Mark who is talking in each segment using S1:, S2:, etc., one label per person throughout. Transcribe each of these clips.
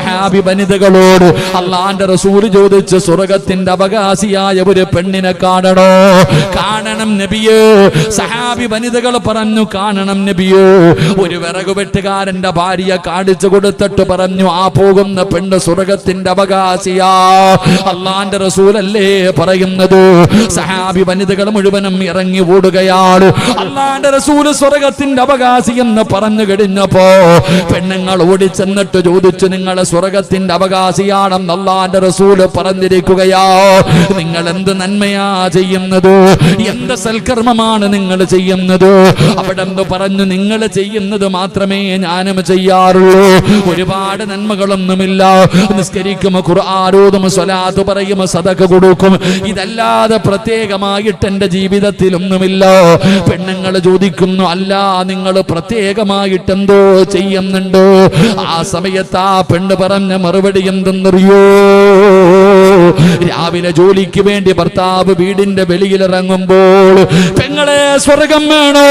S1: സഹാബി വനിതകളോട് അള്ളാന്റെ റസൂൽ ചോദിച്ചു, സ്വർഗത്തിന്റെ അവകാശിയായ ഒരു പെണ്ണിനെ കാണണോ? കാണണം നബിയേ. സഹാബി വനിതകൾ പറഞ്ഞു, കാണണം നബിയേ. ഒരു വിറകുവെട്ടുകാരന്റെ ഭാര്യ കാണിച്ചു കൊടുത്തിട്ട് പറഞ്ഞു, ആ പോകുന്ന പെണ്ണ് സ്വർഗത്തിന്റെ അവകാശിയാ. അള്ളാന്റെ റസൂലല്ലേ പറയുന്നത്? സഹാബി വനിതകൾ മുഴുവനും ഇറങ്ങി ഓടുകയാണ്. അള്ളാന്റെ റസൂല് സ്വർഗത്തിന്റെ അവകാശി എന്ന് പറഞ്ഞു കഴിഞ്ഞപ്പോ പെണ്ണുങ്ങൾ ഓടിച്ചെന്നിട്ട് ചോദിച്ചു, നിങ്ങളെ സ്വർഗത്തിന്റെ അവകാശിയാണെന്ന് അള്ളാന്റെ റസൂല് പറഞ്ഞിരിക്കുകയാ. നിങ്ങൾ എന്ത് നന്മയാ ചെയ്യുന്നത്? എന്ത് സൽക്കർമ്മമാണ് നിങ്ങൾ ചെയ്യുന്നത്? അവിടെ എന്ത് പറഞ്ഞു, നിങ്ങൾ ചെയ്യുന്നത് മാത്രമേ ഞാനും ചെയ്യാറുള്ളൂ. ഒരുപാട് നന്മകളൊന്നുമില്ല. നിസ്കരിക്കും, ഖുർആൻ സ്വലാത്ത് പറയും, സദഖ കൊടുക്കും. ഇതല്ലാതെ പ്രത്യേകമായിട്ട് എന്റെ ജീവിതത്തിലൊന്നുമില്ല. പെണ്ണുങ്ങൾ ചോദിക്കുന്നു, അല്ല നിങ്ങൾ പ്രത്യേകമായിട്ട് എന്തോ ചെയ്യുന്നുണ്ടോ? ആ സമയത്ത് ആ പെണ്ണ് പറഞ്ഞ മറുപടി എന്തെന്നറിയോ? രാവിലെ ജോലിക്ക് വേണ്ടി ഭർത്താവ് വീടിന്റെ വെളിയിലിറങ്ങുമ്പോൾ, പെങ്ങളെ സ്വർഗം വേണോ?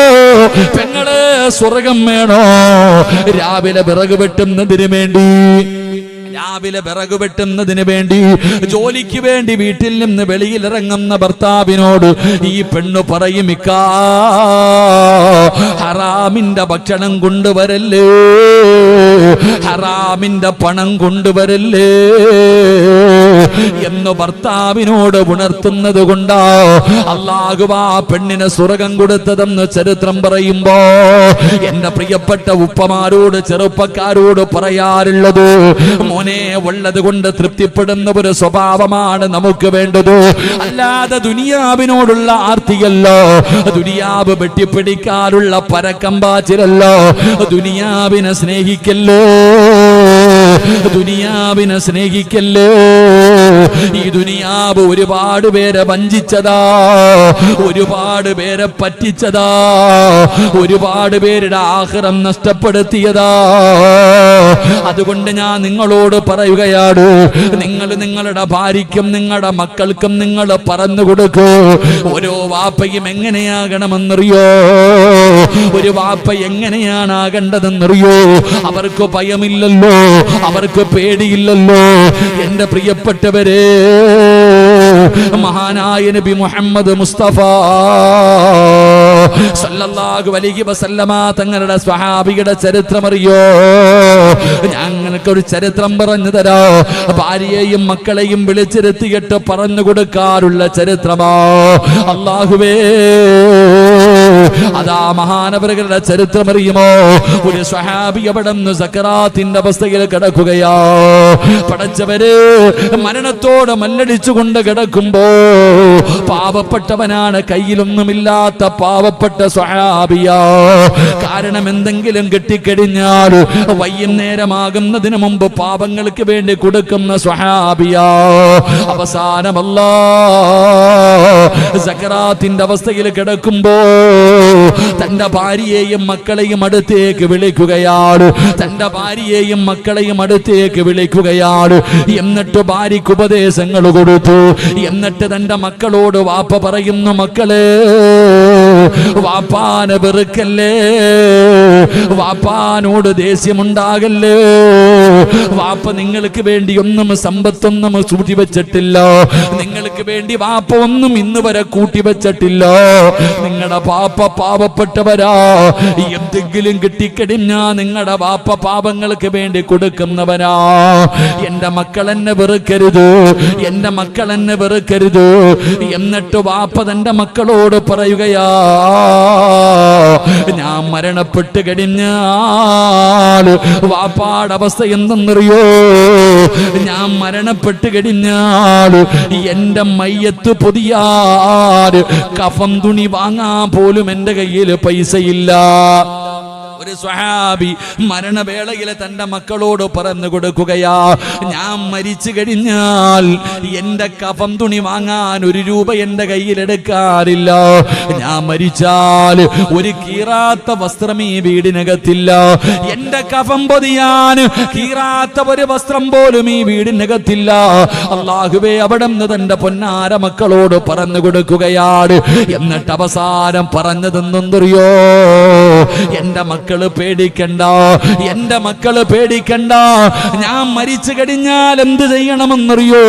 S1: പെങ്ങളെ സ്വർഗം വേണോ? രാവിലെ വിറക് വെട്ടുന്നതിന് വേണ്ടി, രാവിലെ വിറക് വെട്ടുന്നതിന് വേണ്ടി, ജോലിക്ക് വേണ്ടി വീട്ടിൽ നിന്ന് വെളിയിലിറങ്ങുന്ന ഭർത്താവിനോട് ഈ പെണ്ണ് പറയും, ഇക്കാ ഹറാമിന്റെ ഭക്ഷണം കൊണ്ടുവരല്ലേ, ഹറാമിന്റെ പണം കൊണ്ടുവരല്ലേ എന്ന് ഭർത്താവിനോട് ഉണർത്തുന്നത് കൊണ്ടാ അല്ലാഹു ആ പെണ്ണിന് സ്വർഗം കൊടുത്തതെന്ന് ചരിത്രം പറയുമ്പോ എന്റെ പ്രിയപ്പെട്ട ഉപ്പമാരോട് ചെറുപ്പക്കാരോട് പറയാറുള്ളത്, മോനെ ഉള്ളത് കൊണ്ട് തൃപ്തിപ്പെടുന്ന ഒരു സ്വഭാവമാണ് നമുക്ക് വേണ്ടത്. അല്ലാതെ ദുനിയാവിനോടുള്ള ആർത്തിയല്ലോ, ദുനിയാവ് വെട്ടിപ്പിടിക്കാനുള്ള പരക്കമ്പാച്ചിലല്ലോ. ദുനിയാവിനെ സ്നേഹിക്കല്ലോ, ദുനിയാവിനെ സ്നേഹിക്കല്ലോ. ഈ ദുനിയാവ് ഒരുപാട് പേരെ വഞ്ചിച്ചതാ, ഒരുപാട് പേരെ പറ്റിച്ചതാ, ഒരുപാട് പേരുടെ ആഖിറം നഷ്ടപ്പെടുത്തിയതാ. അതുകൊണ്ട് ഞാൻ നിങ്ങളോട് പറയുകയാണ്, നിങ്ങൾ നിങ്ങളുടെ ഭാര്യയ്ക്കും നിങ്ങളുടെ മക്കൾക്കും നിങ്ങൾ പറഞ്ഞു കൊടുക്കൂ. ഓരോ വാപ്പയും എങ്ങനെയാകണമെന്നറിയോ? ഒരു വാപ്പ എങ്ങനെയാണ് ആകേണ്ടതെന്നറിയോ? അവർക്ക് ഭയമില്ലല്ലോ, അവർക്ക് പേടിയില്ലല്ലോ. എന്റെ പ്രിയപ്പെട്ടവരെ, മഹാനായ നബി മുഹമ്മദ് മുസ്തഫ സല്ലല്ലാഹു അലൈഹി വസല്ലമ തങ്ങളുടെ സ്വഹാബിയുടെ ചരിത്രം അറിയോ? ഞങ്ങൾക്കൊരു ചരിത്രം പറഞ്ഞു തരാ. ഭാര്യയെയും മക്കളെയും വിളിച്ചിരുത്തിയിട്ട് പറഞ്ഞു കൊടുക്കാറുള്ള ചരിത്രമാ. അല്ലാഹുവേ, അതാ മഹാനവരുടെ ചരിത്രം അറിയുമോ? ഒരു സ്വഹാബി അവിടെ നിന്ന് സക്കറാത്തിന്റെ അവസ്ഥയിൽ കിടക്കുകയാ. പടച്ചവര് മരണത്തോട് മല്ലടിച്ചുകൊണ്ട് കിടക്കുമ്പോ പാവപ്പെട്ടവനാണ്, കയ്യിലൊന്നുമില്ലാത്ത പാവപ്പെട്ട സ്വഹാബിയാ. കാരണം എന്തെങ്കിലും കിട്ടിക്കഴിഞ്ഞാൽ വൈകുന്നേരമാകുന്നതിന് മുമ്പ് പാപങ്ങൾക്ക് വേണ്ടി കൊടുക്കുന്ന സ്വഹാബിയാ. അവസാനമല്ലാ സക്കറാത്തിന്റെ അവസ്ഥയിൽ കിടക്കുമ്പോ തന്റെ ഭാര്യയെയും മക്കളെയും അടുത്തേക്ക് വിളിക്കുകയാണ്, തന്റെ ഭാര്യയെയും മക്കളെയും അടുത്തേക്ക് വിളിക്കുകയാണ്. എന്നിട്ട് ഭാര്യയ്ക്ക് ഉപദേശങ്ങൾ കൊടുത്തു. എന്നിട്ട് തന്റെ മക്കളോട് വാപ്പ പറയുന്നു, മക്കളെ വാപ്പാനെ വെറുക്കല്ലേ, വാപ്പാനോട് ദേഷ്യമുണ്ടാകല്ലേ. വാപ്പ നിങ്ങൾക്ക് വേണ്ടി ഒന്നും സമ്പത്തൊന്നും കൂട്ടിവെച്ചിട്ടില്ല, നിങ്ങൾക്ക് വേണ്ടി വാപ്പ ഒന്നും ഇന്ന് വരെ കൂട്ടിവെച്ചിട്ടില്ല. നിങ്ങളുടെ പാപ്പ പാവപ്പെട്ടവരാ. എന്തെങ്കിലും കിട്ടിക്കഴിഞ്ഞാ നിങ്ങളുടെ വാപ്പ പാപങ്ങൾക്ക് വേണ്ടി കൊടുക്കുന്നവരാ. എന്റെ മക്കൾ എന്നെ വെറുക്കരുത്, എന്റെ മക്കൾ എന്നെ വെറുക്കരുത്. എന്നിട്ട് വാപ്പ തന്റെ മക്കളോട് പറയുകയാ, ഞാൻ മരണപ്പെട്ട് കഴിഞ്ഞാൽ വാപ്പാടെ അവസ്ഥ എന്തെന്നറിയോ? ഞാൻ മരണപ്പെട്ട് കഴിഞ്ഞാൽ എന്റെ മയ്യത്ത് പൊതിയാൻ കഫൻ തുണി വാങ്ങാൻ പോലും എന്റെ കയ്യിൽ പൈസയില്ല. ഒരു സ്വഹാബി മരണവേളയിൽ തന്റെ മക്കളോട് പറഞ്ഞു കൊടുക്കുകയാ, ഞാൻ മരിച്ചു കഴിഞ്ഞാൽ എന്റെ കഫൻ തുണി വാങ്ങാൻ 1 രൂപ എന്റെ കയ്യിലെടുക്കാറില്ല. ഞാൻ മരിച്ചാൽ ഒരു കീറാത്ത വസ്ത്രം ഈ വീടിനകത്തില്ല. എന്റെ കഫൻ പൊതിയാൻ കീറാത്ത ഒരു വസ്ത്രം പോലും ഈ വീടിനകത്തില്ല. അല്ലാഹുവേ, അവിടെ നിന്ന് തന്റെ പൊന്നാര മക്കളോട് പറഞ്ഞു കൊടുക്കുകയാണ്. എന്നിട്ട് അവസാനം പറഞ്ഞതെന്നറിയോ? എന്റെ മക്കൾ മക്കള് പേടിക്കണ്ട, എന്റെ മക്കള് പേടിക്കണ്ട. ഞാൻ മരിച്ചു കഴിഞ്ഞാൽ എന്ത് ചെയ്യണമെന്നറിയോ?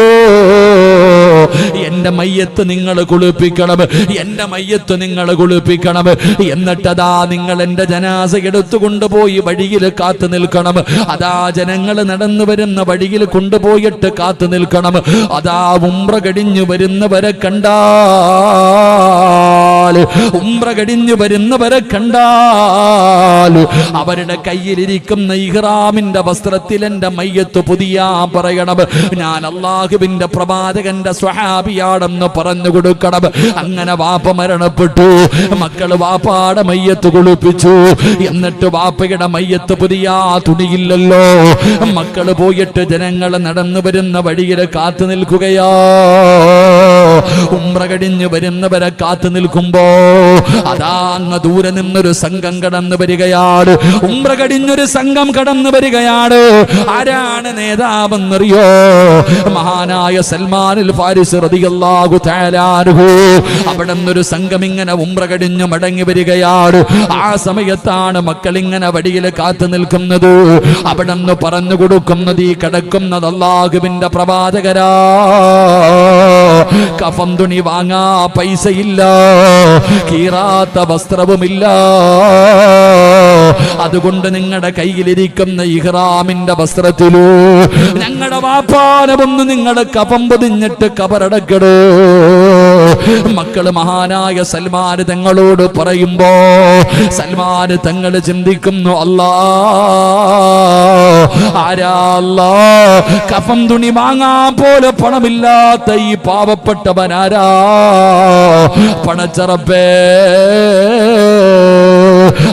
S1: എന്റെ മയ്യത്ത് നിങ്ങൾ കുളിപ്പിക്കണം, എന്റെ മയ്യത്ത് നിങ്ങൾ കുളിപ്പിക്കണം. എന്നിട്ടതാ നിങ്ങൾ എന്റെ ജനാസ എടുത്തുകൊണ്ടുപോയി വഴിയിൽ കാത്തു നിൽക്കണം. അതാ ജനങ്ങൾ നടന്നു വരുന്ന വഴിയിൽ കൊണ്ടുപോയിട്ട് കാത്തു നിൽക്കണം. അതാ ഉംറ കഴിഞ്ഞു വരുന്നവരെ കണ്ടാൽ, ഉംറ കഴിഞ്ഞു വരുന്നവരെ കണ്ടാൽ അവരുടെ കയ്യിലിരിക്കുന്ന ഇഹ്റാമിന്റെ വസ്ത്രത്തിൽ എന്റെ മയ്യത്ത് പുതിയാൻ പറയണം. ഞാൻ അല്ലാഹുവിന്റെ പ്രവാചകന്റെ സ്വഹാബിയാണെന്ന് പറഞ്ഞു കൊടുക്കണം. അങ്ങനെ വാപ്പ മരണപ്പെട്ടു, മക്കള് വാപ്പാടെ മയ്യത്ത് കുളിപ്പിച്ചു. എന്നിട്ട് വാപ്പയുടെ മയ്യത്ത് പുതിയ തുണിയില്ലല്ലോ. മക്കള് പോയിട്ട് ജനങ്ങൾ നടന്നു വരുന്ന വഴിയിൽ കാത്തു നിൽക്കുകയാ. ഉംറ കഴിഞ്ഞ് വരുന്നവരെ കാത്തു നിൽക്കുമ്പോ അതാ അങ്ങ് ദൂരെ നിന്നൊരു സംഘം കടന്നു വരികയാണ്. ഉംറ കഴിഞ്ഞൊരു സംഘം കടന്നു വരികയാണ്. ആരാണ് നേതാവെന്നറിയോ? മഹാനായ സൽമാനുൽ ഫാരിസി റളിയല്ലാഹു തആല അൻഹു. അവിടെ നിന്നൊരു സംഘം ഇങ്ങനെ ഉംറ കഴിഞ്ഞ് മടങ്ങി വരികയാണ്. ആ സമയത്താണ് മക്കൾ ഇങ്ങനെ വഴിയിൽ കാത്തു നിൽക്കുന്നത്. അവിടെ നിന്ന് പറഞ്ഞു കൊടുക്കുന്നത്, ഈ കിടക്കുന്നത് അല്ലാഹുവിന്റെ പ്രവാചകരാ, കഫൻ തുണി വാങ്ങാ പൈസയില്ല, കീറാത്ത വസ്ത്രവുമില്ല. അതുകൊണ്ട് നിങ്ങളുടെ കയ്യിലിരിക്കുന്ന ഇഹ്റാമിന്റെ വസ്ത്രത്തിലൂ ഞങ്ങളുടെ വാപ്പാനൊന്ന് നിങ്ങളുടെ കഫം പൊതിഞ്ഞിട്ട് കബറടക്കടോ. മക്കള് മഹാനായ സൽമാൻ തങ്ങളോട് പറയുമ്പോ സൽമാൻ തങ്ങൾ ചിന്തിക്കുന്നു, അല്ലാ ആരാ അല്ലാ, കഫം തുണി വാങ്ങാൻ പോലെ പണമില്ലാത്ത ഈ പാവപ്പെട്ടവനാരാ? പണച്ചറപ്പേ,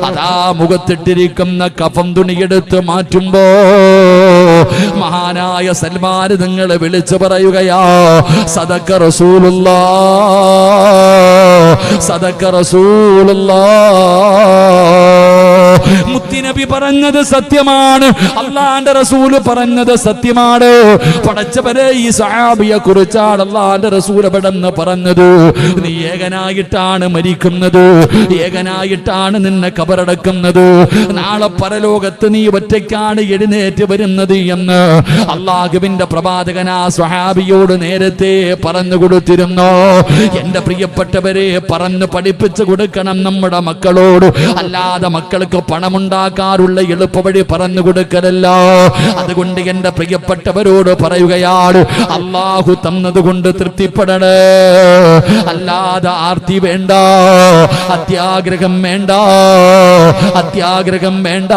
S1: അതാ മുഖത്തിട്ടിരിക്കുന്ന കഫം തുണിയെടുത്ത് മാറ്റുമ്പോ മഹാനായ സൽമാൻ നിങ്ങൾ വിളിച്ചു പറയുകയാ, സദക്ക റസൂലുള്ളാഹ്, സദക്ക റസൂലുള്ളാഹ്. മുത്തുനബി പറഞ്ഞത് സത്യമാണ്, അല്ലാഹുവിന്റെ റസൂല് പറഞ്ഞത് സത്യമാണ്. പടച്ചവരെ, ഈ സഹാബിയെ കുറിച്ചാണ് അല്ലാഹുവിന്റെ റസൂൽ പെട്ടെന്ന് പറഞ്ഞത്, നീ ഏകനായിട്ടാണ് മരിക്കുന്നത്, ഏകനായിട്ടാണ് നിന്നെ കബറടക്കുന്നത്, നാളെ പരലോകത്ത് നീ ഒറ്റയ്ക്കാണ് എഴുന്നേറ്റ് വരുന്നത് എന്ന് അല്ലാഹുവിന്റെ പ്രവാചകൻ ആ സ്വഹാബിയോട് നേരത്തെ പറഞ്ഞു കൊടുത്തിരുന്നു. എന്റെ പ്രിയപ്പെട്ടവരെ, പറഞ്ഞു പഠിപ്പിച്ചു കൊടുക്കണം നമ്മുടെ മക്കളോട്. അല്ലാതെ മക്കൾക്ക് പണമുണ്ടാക്കാറുള്ള എളുപ്പവഴി പറഞ്ഞു കൊടുക്കലല്ല. അതുകൊണ്ട് എന്റെ പ്രിയപ്പെട്ടവരോട് പറയുകയാണ്, അല്ലാഹു തന്നതുകൊണ്ട് തൃപ്തിപ്പെടണേ, അല്ലാതെ ആർത്തി വേണ്ട, അത്യാഗ്രഹം വേണ്ട, അത്യാഗ്രഹം വേണ്ട.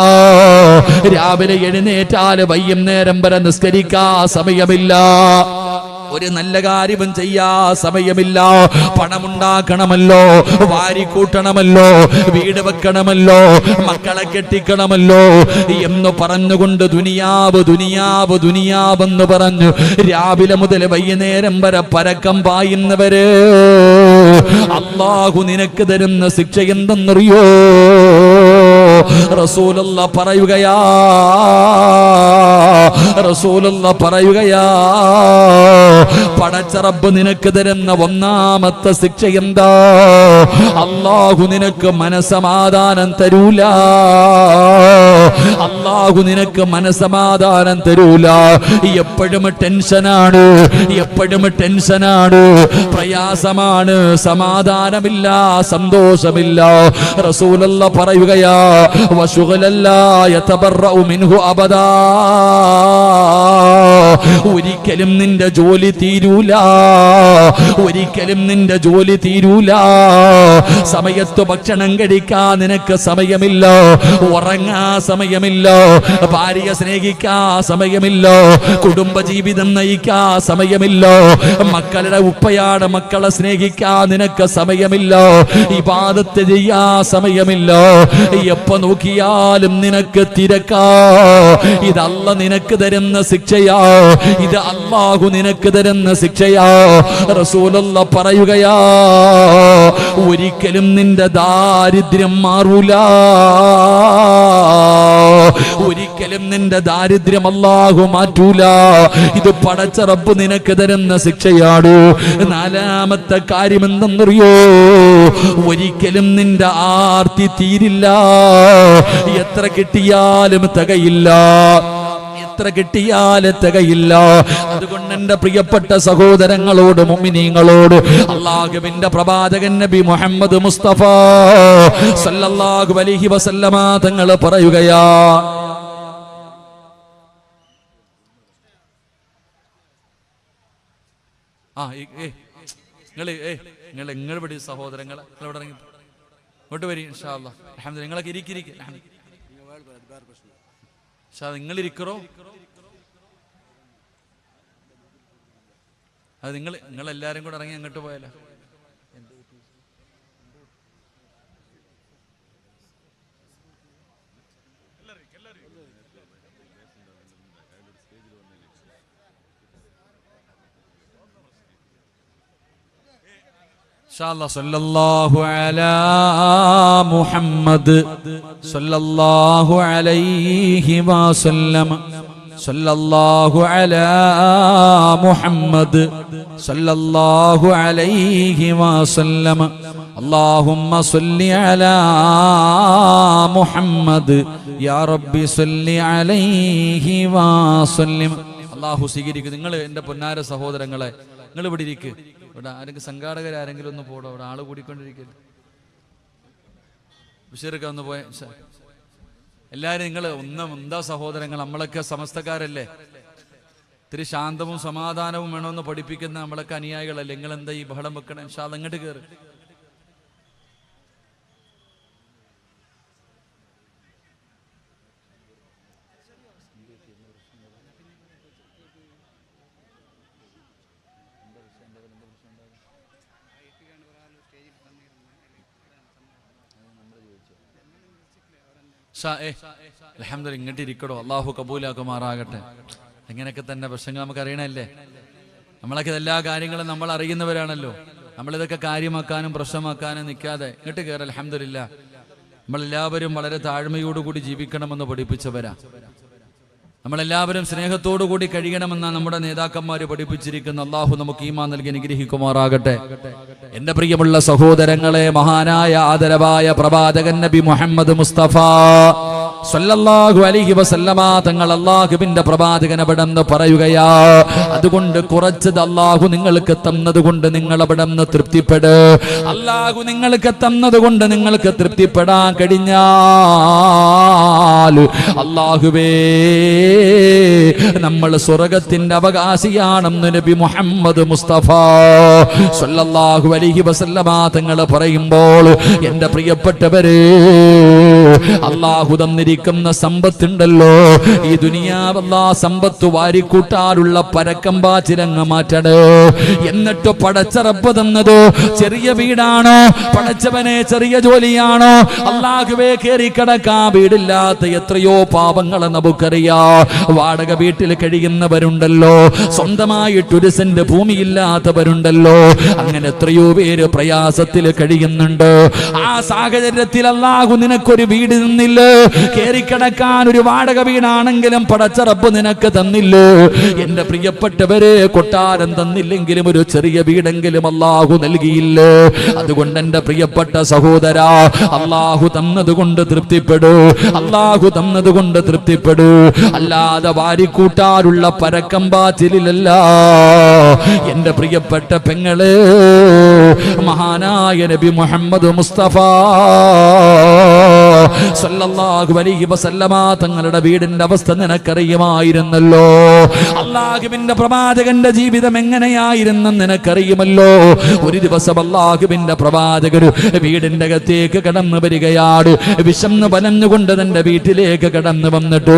S1: രാവിലെ എഴുന്നേറ്റാൽ വൈകുന്നേരം വരെ നിസ്കരിക്കാ സമയമില്ല, ഒരു നല്ല കാര്യവും ചെയ്യാ സമയമില്ല. പണമുണ്ടാക്കണമല്ലോ, വാരിക്കൂട്ടണമല്ലോ, വീട് വെക്കണമല്ലോ, മക്കളെ കെട്ടിക്കണമല്ലോ എന്ന് പറഞ്ഞുകൊണ്ട് ദുനിയാവ് ദുനിയാവ് ദുനിയാവെന്ന് പറഞ്ഞു രാവിലെ മുതൽ വൈകുന്നേരം വരെ പരക്കം പായുന്നവര് അല്ലാഹു നിനക്ക് തരുന്ന ശിക്ഷ എന്തെന്നറിയോ? റസൂലുള്ള പറയുകയാ, റസൂലുള്ള പറയുകയാ, പടച്ച റബ്ബ് നിനക്ക് തരുന്ന ഒന്നാമത്തെ ശിക്ഷ എന്താ? അല്ലാഹു നിനക്ക് മനസമാധാനം തരൂല, അല്ലാഹു നിനക്ക് മനസമാധാനം തരൂല. എപ്പോഴും ടെൻഷനാണ്, എപ്പോഴും ടെൻഷനാണ്, പ്രയാസമാണ്, സമാധാനമില്ല, സന്തോഷമില്ല. റസൂലുള്ള പറയുകയാ, വശുഗലല്ലാ യതബറഉ മിൻഹു അബദാ, ഒരിക്കലും നിന്റെ ജോലി തീരൂല, ഒരിക്കലും നിന്റെ ജോലി തീരൂല. സമയത്ത് ഭക്ഷണം കഴിക്കാൻ നിനക്ക് സമയമില്ല, ഉറങ്ങാ സമയമില്ല, ഭാര്യയെ സ്നേഹിക്കാ സമയമില്ല, കുടുംബജീവിതം നയിക്കാ സമയമില്ല, മക്കളുടെ ഉപ്പയാണ് മക്കളെ സ്നേഹിക്കാൻ നിനക്ക് സമയമില്ല, ഇബാദത്ത് ചെയ്യാ സമയമില്ല. എപ്പോ നോക്കിയാലും നിനക്ക് തിരക്കാ. ഇതല്ല നിനക്ക് തരുന്ന ശിക്ഷയാ. ഇത് അല്ലാഹു നിനക്ക് തരുന്ന ശിക്ഷയാ. റസൂലുള്ള പറയുകയാ, ഒരിക്കലും നിന്റെ ദാരിദ്ര്യം മാറൂല, ഒരിക്കലും നിന്റെ ദാരിദ്ര്യം അല്ലാഹു മാറ്റൂല. ഇത് പടച്ച റബ്ബ് നിനക്ക് തരുന്ന ശിക്ഷയാണ്. നാലാമത്തെ കാര്യം എന്തെന്നറിയോ? ഒരിക്കലും നിന്റെ ആർത്തി തീരില്ല. എത്ര കിട്ടിയാലും തികയില്ല, എത്ര കിട്ടിയാലും തികയില്ല. അതുകൊണ്ട് എന്റെ പ്രിയപ്പെട്ട സഹോദരങ്ങളോട്, മുഅ്മിനീങ്ങളോട് അല്ലാഹുവിന്റെ പ്രവാചകൻ നബി മുഹമ്മദ് മുസ്തഫ സല്ലല്ലാഹു അലൈഹി വസല്ലമ തങ്ങൾ പറയുകയാ, നിങ്ങൾ സഹോദരങ്ങളെ ഇവിടെ ഇറങ്ങി ഇങ്ങോട്ട് വരി. ഇൻഷാ അല്ലാഹ് അൽഹംദുലില്ലാഹ്. നിങ്ങളൊക്കെ ഇരിക്കിരിക്കും. നിങ്ങൾ ഇരിക്കറോ? അത് നിങ്ങളെല്ലാരും കൂടെ ഇറങ്ങി അങ്ങോട്ട് പോയാലോ? സല്ലല്ലാഹു അലാ മുഹമ്മദ് സല്ലല്ലാഹു അലൈഹി വസല്ലം. സല്ലല്ലാഹു അലാ മുഹമ്മദ് സല്ലല്ലാഹു അലൈഹി വസല്ലം. അല്ലാഹുമ്മ സ്വല്ലി അലാ മുഹമ്മദ് യാ റബ്ബി സ്വല്ലി അലൈഹി വസല്ലം. അല്ലാഹു സ്വീകരിക്കും. നിങ്ങൾ എൻ്റെ പൊന്നാര സഹോദരങ്ങളെ, നിങ്ങൾ ഇവിടെ ഇരിക്കുക. ഇവിടെ ആരെങ്കിലും സംഘാടകരാരെങ്കിലും ഒന്ന് പോടോ, ഇവിടെ ആള് കൂടിക്കൊണ്ടിരിക്കല്ലേ. ബഷീറൊക്കെ ഒന്ന് പോയ എല്ലാവരും നിങ്ങൾ എന്താ സഹോദരങ്ങൾ, നമ്മളൊക്കെ സമസ്തക്കാരല്ലേ, ഇത്തിരി ശാന്തവും സമാധാനവും വേണമെന്ന് പഠിപ്പിക്കുന്ന നമ്മളൊക്കെ അനുയായികളല്ലേ. നിങ്ങൾ എന്താ ഈ ബഹളം വെക്കണം? ഇൻഷാ അല്ലാഹ് ഇങ്ങോട്ട് കയറി. അൽഹംദുലില്ലാഹ് ഇങ്ങോട്ട് ഇരിക്കടോ. അള്ളാഹു കബൂലാക്കുമാറാകട്ടെ. ഇങ്ങനെയൊക്കെ തന്നെ പ്രശ്നങ്ങൾ നമുക്ക് അറിയണല്ലേ. നമ്മളൊക്കെ എല്ലാ കാര്യങ്ങളും നമ്മൾ അറിയുന്നവരാണല്ലോ. നമ്മളിതൊക്കെ കാര്യമാക്കാനും പ്രശ്നമാക്കാനും നിൽക്കാതെ ഇങ്ങോട്ട് കയറി. അൽഹംദുലില്ലാഹ് നമ്മളെല്ലാവരും വളരെ താഴ്മയോടുകൂടി ജീവിക്കണമെന്ന് പഠിപ്പിച്ചവരാ. നമ്മളെല്ലാവരും സ്നേഹത്തോടുകൂടി കഴിയണമെന്നാണ് നമ്മുടെ നേതാക്കന്മാർ പഠിപ്പിച്ചിരിക്കുന്ന. അള്ളാഹു നമുക്ക് ഈമാൻ നൽകി അനുഗ്രഹിക്കുമാറാകട്ടെ. എന്റെ പ്രിയമുള്ള സഹോദരങ്ങളെ, മഹാനായ ആദരവായ പ്രവാചകൻ നബി മുഹമ്മദ് മുസ്തഫ സല്ലല്ലാഹു അലൈഹി വസല്ലമ തങ്ങൾ അല്ലാഹുവിന്റെ പ്രവാചകൻ അവിടെന്ന് പറയുകയാ, അതുകൊണ്ട് കുറച്ചത് അല്ലാഹു നിങ്ങൾക്ക് തന്നതുകൊണ്ട് നിങ്ങൾ അവിടെന്ന് തൃപ്തിപ്പെട്. അല്ലാഹു നിങ്ങൾക്ക് തന്നതുകൊണ്ട് നിങ്ങൾക്ക് തൃപ്തിപ്പെടാൻ കഴിഞ്ഞാൽ അല്ലാഹുവേ നമ്മൾ സ്വർഗത്തിന്റെ അവകാശിയാണെന്ന് നബി മുഹമ്മദ് മുസ്തഫ സല്ലല്ലാഹു അലൈഹി വസല്ലമ തങ്ങൾ പറയുമ്പോൾ, എന്റെ പ്രിയപ്പെട്ടവരെ, അല്ലാഹു തന്നിരിക്കുന്ന സമ്പത്തുണ്ടല്ലോ, ഈ ദുനിയാവല്ലാ സമ്പത്ത് വാരിക്കൂട്ടാനുള്ള പരക്കം പാച്ചിരങ്ങ് മാറ്റണേ. എന്നിട്ട് പടച്ചറപ്പ് തന്നത് ചെറിയ വീടാണോ? പടച്ചവനെ ചെറിയ ജോലിയാണോ? അല്ലാഹുവേ കയറി കിടക്കാൻ വീടില്ലാത്ത എത്രയോ പാപങ്ങളെ നമുക്കറിയാം. വാടക വീട്ടിൽ കഴിയുന്നവരുണ്ടല്ലോ, സ്വന്തമായിട്ടൊരു സെന്റ് ഭൂമിയില്ലാത്തവരുണ്ടല്ലോ, അങ്ങനെ എത്രയോ പേര് പ്രയാസത്തിൽ കഴിയുന്നുണ്ട്. ആ സാഹചര്യത്തിൽ അല്ലാഹു നിനക്കൊരു വീട് തന്നില്ല, കേറിക്കിടക്കാൻ ഒരു വാടക വീടാണെങ്കിലും പടച്ച റബ്ബ് നിനക്ക് തന്നില്ലേ? എന്റെ പ്രിയപ്പെട്ടവരെ, കൊട്ടാരം തന്നില്ലെങ്കിലും ഒരു ചെറിയ വീടെങ്കിലും അല്ലാഹു നൽകിയില്ലേ? അതുകൊണ്ട് എന്റെ പ്രിയപ്പെട്ട സഹോദരാ, അല്ലാഹു തന്നതുകൊണ്ട് തൃപ്തിപ്പെടൂ, അല്ലാഹു തന്നതുകൊണ്ട് തൃപ്തിപ്പെടൂ. അല്ലാതെ വാരിക്കൂട്ടാറുള്ള പരക്കം പാച്ചിലല്ല. എന്റെ പ്രിയപ്പെട്ട പെങ്ങളെ, മഹാനായ നബി മുഹമ്മദ് മുസ്തഫ സല്ലല്ലാഹു അലൈഹി വസല്ലമ തങ്ങളുടെ വീടിന്റെ അവസ്ഥ നിനക്കറിയുമായിരുന്നല്ലോ. അല്ലാഹുവിന്റെ പ്രവാചകന്റെ ജീവിതം എങ്ങനെയായിരുന്നെന്ന് നിനക്കറിയുമല്ലോ. ഒരു ദിവസം അല്ലാഹുവിന്റെ പ്രവാചകർ വീടിന്റെ അകത്തേക്ക് കടന്നു വരികയാണ്. വിശന്ന് വലഞ്ഞുകൊണ്ട് തന്റെ വീട്ടിലേക്ക് കടന്നു വന്നിട്ട്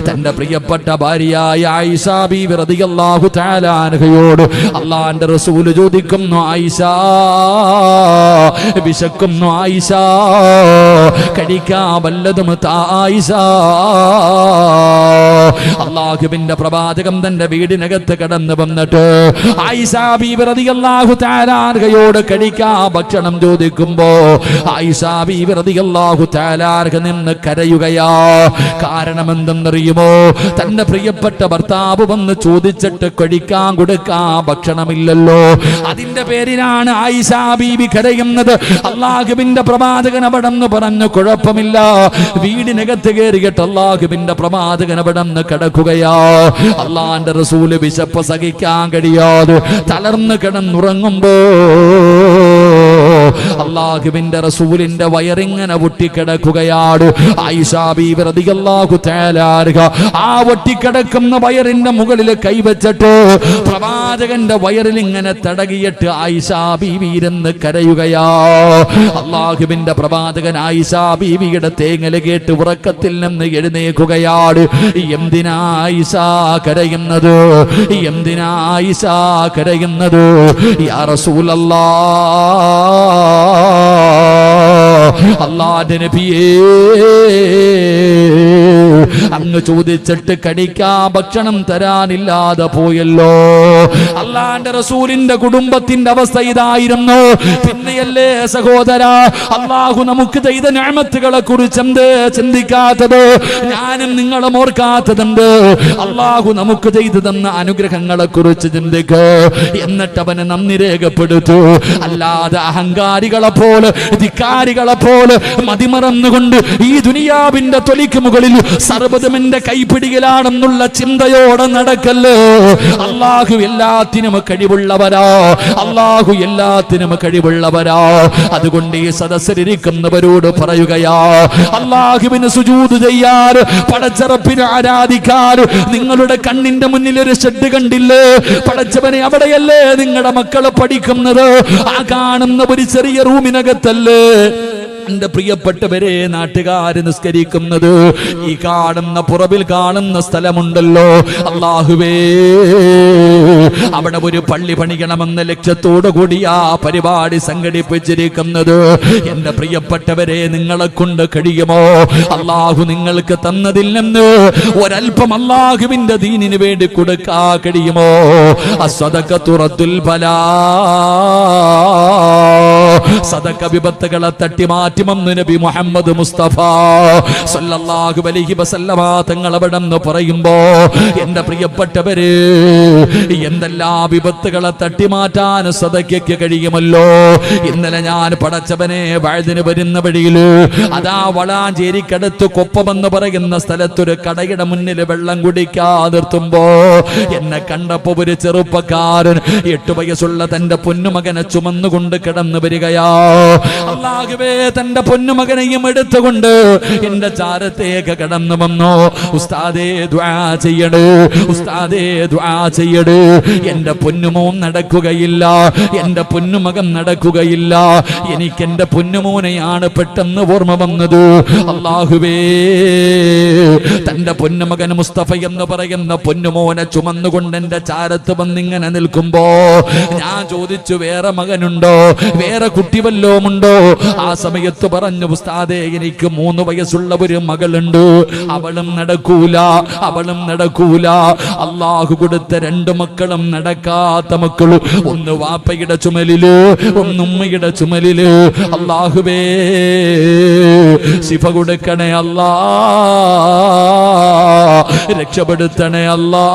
S1: തന്റെ പ്രിയപ്പെട്ട ഭാര്യയായ ആയിഷ ബീവി റളിയല്ലാഹു തആല അൻഹയോട് അല്ലാഹുവിന്റെ റസൂൽ ചോദിക്കുന്നു, ആയിഷ വിശക്കുന്നു, ആയിഷ കഴിക്കാൻ വല്ലതും താ ആയിഷ. അള്ളാഹുവിന്റെ പ്രവാചകം തന്റെ വീടിനകത്ത് കടന്നു വന്നിട്ട് ആയിഷാ ബീവി റളിയല്ലാഹു തആല അൻഹയോട് കഴിക്കാൻ ഭക്ഷണം ചോദിക്കുമ്പോ ആയിഷാ ബീവി റളിയല്ലാഹു തആല അൻഹ നിന്ന് കരയുകയാ. കാരണം എന്തെന്നറിയുമോ? തന്റെ പ്രിയപ്പെട്ട ഭർത്താവ് വന്ന് ചോദിച്ചിട്ട് കഴിക്കാൻ കൊടുക്കാൻ ഭക്ഷണമില്ലല്ലോ. അതിന്റെ പേരിലാണ് ആയിഷാ ബീവി കരയുന്നത്. അള്ളാഹുവിന്റെ പ്രവാചകൻ അവിടെന്ന് പറഞ്ഞു, കുഴപ്പമില്ല, വീടിനകത്ത് കയറിയിട്ട് അള്ളാഹുവിന്റെ പ്രവാചകൻ അവിടെന്ന് കിടക്കുകയാ. അള്ളാന്റെ റസൂല് വിശപ്പ് സഹിക്കാൻ കഴിയാതെ തളർന്ന് കിടന്നുറങ്ങുമ്പോ അള്ളാഹുവിന്റെ റസൂലിന്റെ വയറിങ്ങനെ പൊട്ടിക്കിടക്കുകയാണ്. ആയിഷാ ബീവി റളിയല്ലാഹു തആല അൻഹ ആ പൊട്ടിക്കിടക്കുന്ന വയറിന്റെ മുകളിൽ കൈവച്ചിട്ട് പ്രവാചകന്റെ വയറിൽ ഇങ്ങനെ തടകിയിട്ട് ആയിഷാ ബീവി ഇരുന്ന് കരയുകയാ. അള്ളാഹുവിന്റെ പ്രവാചകൻ ആയിഷാ ബീവിയുടെ തേങ്ങല് കേട്ട് ഉറക്കത്തിൽ നിന്ന് എഴുന്നേൽക്കുകയാണ്. എന്തിനാ ആയിഷാ കരയുന്നത്? എന്തിനാ ആയിഷാ കരയുന്നത്? യാ റസൂലല്ലാഹ്, അല്ലാഹുവിന്റെ നബിയേ, അങ്ങ് ചോദിച്ചിട്ട് കഴിക്കാൻ ഭക്ഷണം തരാനില്ലാതെ പോയല്ലോ. അള്ളാന്റെ റസൂലിന്റെ കുടുംബത്തിന്റെ അവസ്ഥ ഇതായിരുന്നു. പിന്നെയല്ലേ സഹോദര അള്ളാഹു നമുക്ക് ചെയ്ത നിഅമത്തുകളെ കുറിച്ച് എന്ത് ചിന്തിക്കാത്തത്? ഞാനും നിങ്ങളും ഓർക്കാത്തതുണ്ട്. അള്ളാഹു നമുക്ക് ചെയ്തു തന്ന അനുഗ്രഹങ്ങളെ കുറിച്ച് ചിന്തിക്ക്. എന്നിട്ട് അവന് നന്ദി രേഖപ്പെടുത്തു. അല്ലാതെ അഹങ്കാരികളെ പോലെ ധിക്കാരികളെ പോലെ മതിമറന്നുകൊണ്ട് ഈ ദുനിയാവിന്റെ തൊലിക്ക് മുകളിൽ സർവ്വതും എന്റെ കൈപ്പിടിയിലാണെന്നുള്ള ചിന്തയോടെ നടക്കല്ലേ. അള്ളാഹു എല്ലാത്തിനും കഴിവുള്ളവരാ. അള്ളാഹു എല്ലാത്തിനും കഴിവുള്ളവരാ. അതുകൊണ്ട് ഈ സദസ്സിലിരിക്കുന്നവരോട് പറയുകയാ, അള്ളാഹുവിന് സുജൂദ് ചെയ്യാൻ, പടച്ചറപ്പിനെ ആരാധിക്കാൻ നിങ്ങളുടെ കണ്ണിന്റെ മുന്നിൽ ഒരു ഷെഡ് കണ്ടില്ലേ? പടച്ചവനെ, അവിടെയല്ലേ നിങ്ങളുടെ മക്കള് പഠിക്കുന്നത്? ആ കാണുന്ന ഒരു ചെറിയ റൂമിനകത്തല്ലേ എന്റെ പ്രിയപ്പെട്ടവരെ നാട്ടുകാര് നിസ്കരിക്കുന്നത്? ഈ കാണുന്ന പുറവിൽ കാണുന്ന സ്ഥലമുണ്ടല്ലോ, അല്ലാഹുവേ, അവിടെ ഒരു പള്ളി പണിയണമെന്ന ലക്ഷ്യത്തോടു കൂടി ആ പരിപാടി സംഘടിപ്പിച്ചിരിക്കുന്നത്. എന്റെ പ്രിയപ്പെട്ടവരെ, നിങ്ങളെ കൊണ്ട് കഴിയുമോ? അല്ലാഹു നിങ്ങൾക്ക് തന്നതിൽ നിന്ന് ഒരൽപ്പം അല്ലാഹുവിന്റെ ദീനിന് വേണ്ടി കൊടുക്കാൻ കഴിയുമോ? അസ്സദഖത്തു റദ്ദുൽ ബലാ, സദഖ വിപത്തുകളെ തട്ടിമാറ്റുമെന്ന് നബി മുഹമ്മദ് മുസ്തഫ സല്ലല്ലാഹു അലൈഹി വസല്ലമ തങ്ങൾ അവിടെന്ന് പറയുമ്പോ, എന്റെ പ്രിയപ്പെട്ടവര്, എന്തെല്ലാം വിപത്തുകളെ തട്ടിമാറ്റാൻ സദഖയ്ക്ക് കഴിയുമല്ലോ. ഇന്നലെ ഞാൻ പടച്ചവനെ വഴുതിന് വരുന്ന വഴിയില് അതാ വളാഞ്ചേരിക്കടുത്ത് കൊപ്പമെന്ന് പറയുന്ന സ്ഥലത്തൊരു കടയുടെ മുന്നിൽ വെള്ളം കുടിക്കാൻ നിർത്തുമ്പോ എന്നെ കണ്ടപ്പോ ഒരു ചെറുപ്പക്കാരൻ 8 വയസ്സുള്ള തന്റെ പൊന്നുമകനെ ചുമന്നുകൊണ്ട് കിടന്നു വരികയാ. അല്ലാഹുവേ, തന്റെ പൊന്നുമകനെയും എടുത്തുകൊണ്ട് എന്റെ ചാരത്തേക്ക് കടന്നു വന്നു. ഉസ്താദേ ദുആ ചെയ്യണേ, ഉസ്താദേ ദുആ ചെയ്യണേ. എന്റെ പൊന്നുമോൻ നടക്കുകയില്ല, എന്റെ പൊന്നുമകൻ നടക്കുകയില്ല. എനിക്ക് എന്റെ പൊന്നുമോനെയാണ് പെട്ടെന്ന് ഓർമ്മ വന്നത്. അല്ലാഹുവേ, തന്റെ പൊന്നുമകൻ മുസ്തഫ എന്ന് പറയുന്ന പൊന്നുമോനെ ചുമന്നുകൊണ്ട് എന്റെ ചാരത്ത് വന്നിങ്ങനെ നിൽക്കുമ്പോ ഞാൻ ചോദിച്ചു, വേറെ മകനുണ്ടോ? വേറെ കുട്ടി വല്ലോമുണ്ടോ? ആ സമയത്ത് പറഞ്ഞു, ഉസ്താദേ, എനിക്ക് 3 വയസ്സുള്ള ഒരു മകളുണ്ട്, അവളും നടക്കൂല, അവളും നടക്കൂല. അള്ളാഹു കൊടുത്ത 2 മക്കളും നടക്കാത്ത മക്കള്, ഒന്ന് വാപ്പയുടെ ചുമലില്, ഒന്ന് ഉമ്മയുടെ ചുമലില്. അള്ളാഹുവേ, ശിഫ കൊടുക്കണേ അല്ലാ, രക്ഷപ്പെടുത്തണേ അല്ലാ.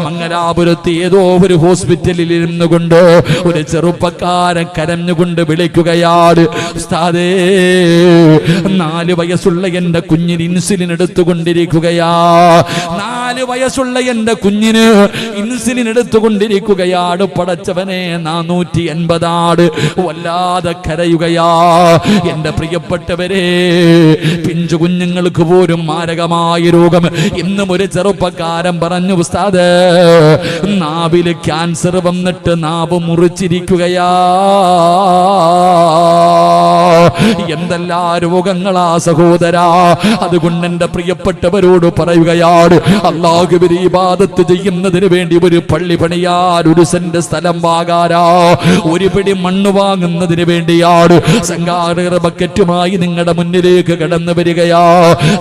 S1: മംഗലാപുരത്ത് ഏതോ ഒരു ഹോസ്പിറ്റലിൽ ഇരുന്നു കൊണ്ട് ഒരു ചെറുപ്പക്കാരൻ കരഞ്ഞുകൊണ്ട് വിളിക്കുകയാണ്, ഉസ്താദേ, 4 വയസ്സുള്ള എന്റെ കുഞ്ഞിന് ഇൻസുലിൻ എടുത്തുകൊണ്ടിരിക്കുകയാ. 4 വയസ്സുള്ള എന്റെ കുഞ്ഞിന് ഇൻസുലിൻ എടുത്തുകൊണ്ടിരിക്കുകയാണ്. പടച്ചവനെ, 480 വല്ലാതെ കരയുകയാ. എന്റെ പ്രിയപ്പെട്ടവരെ, പിഞ്ചു കുഞ്ഞുങ്ങൾക്ക് പോലും മാരകമായ രോഗം. ഇന്നും ഒരു ചെറുപ്പക്കാരൻ പറഞ്ഞു, ഉസ്താദ്, നാവില് ക്യാൻസർ വന്നിട്ട് നാവ് മുറിച്ചിരിക്കുകയാ. എന്തെല്ലാ രോഗങ്ങളാ സഹോദരാ. അതുകൊണ്ട് എന്റെ പ്രിയപ്പെട്ടവരോട് പറയുകയാണ്, അല്ലാഹുവിനെ ഇബാദത്ത് ചെയ്യുന്നതിന് വേണ്ടി ഒരു പള്ളി പണിയാൻ 1 സെന്റ് സ്ഥലം വാങ്ങാനാ, ഒരു പിടി മണ്ണ് വാങ്ങുന്നതിന് വേണ്ടിയാണ് സംഘാടകർ ബക്കറ്റുമായി നിങ്ങളുടെ മുന്നിലേക്ക് കടന്നു വരികയാ.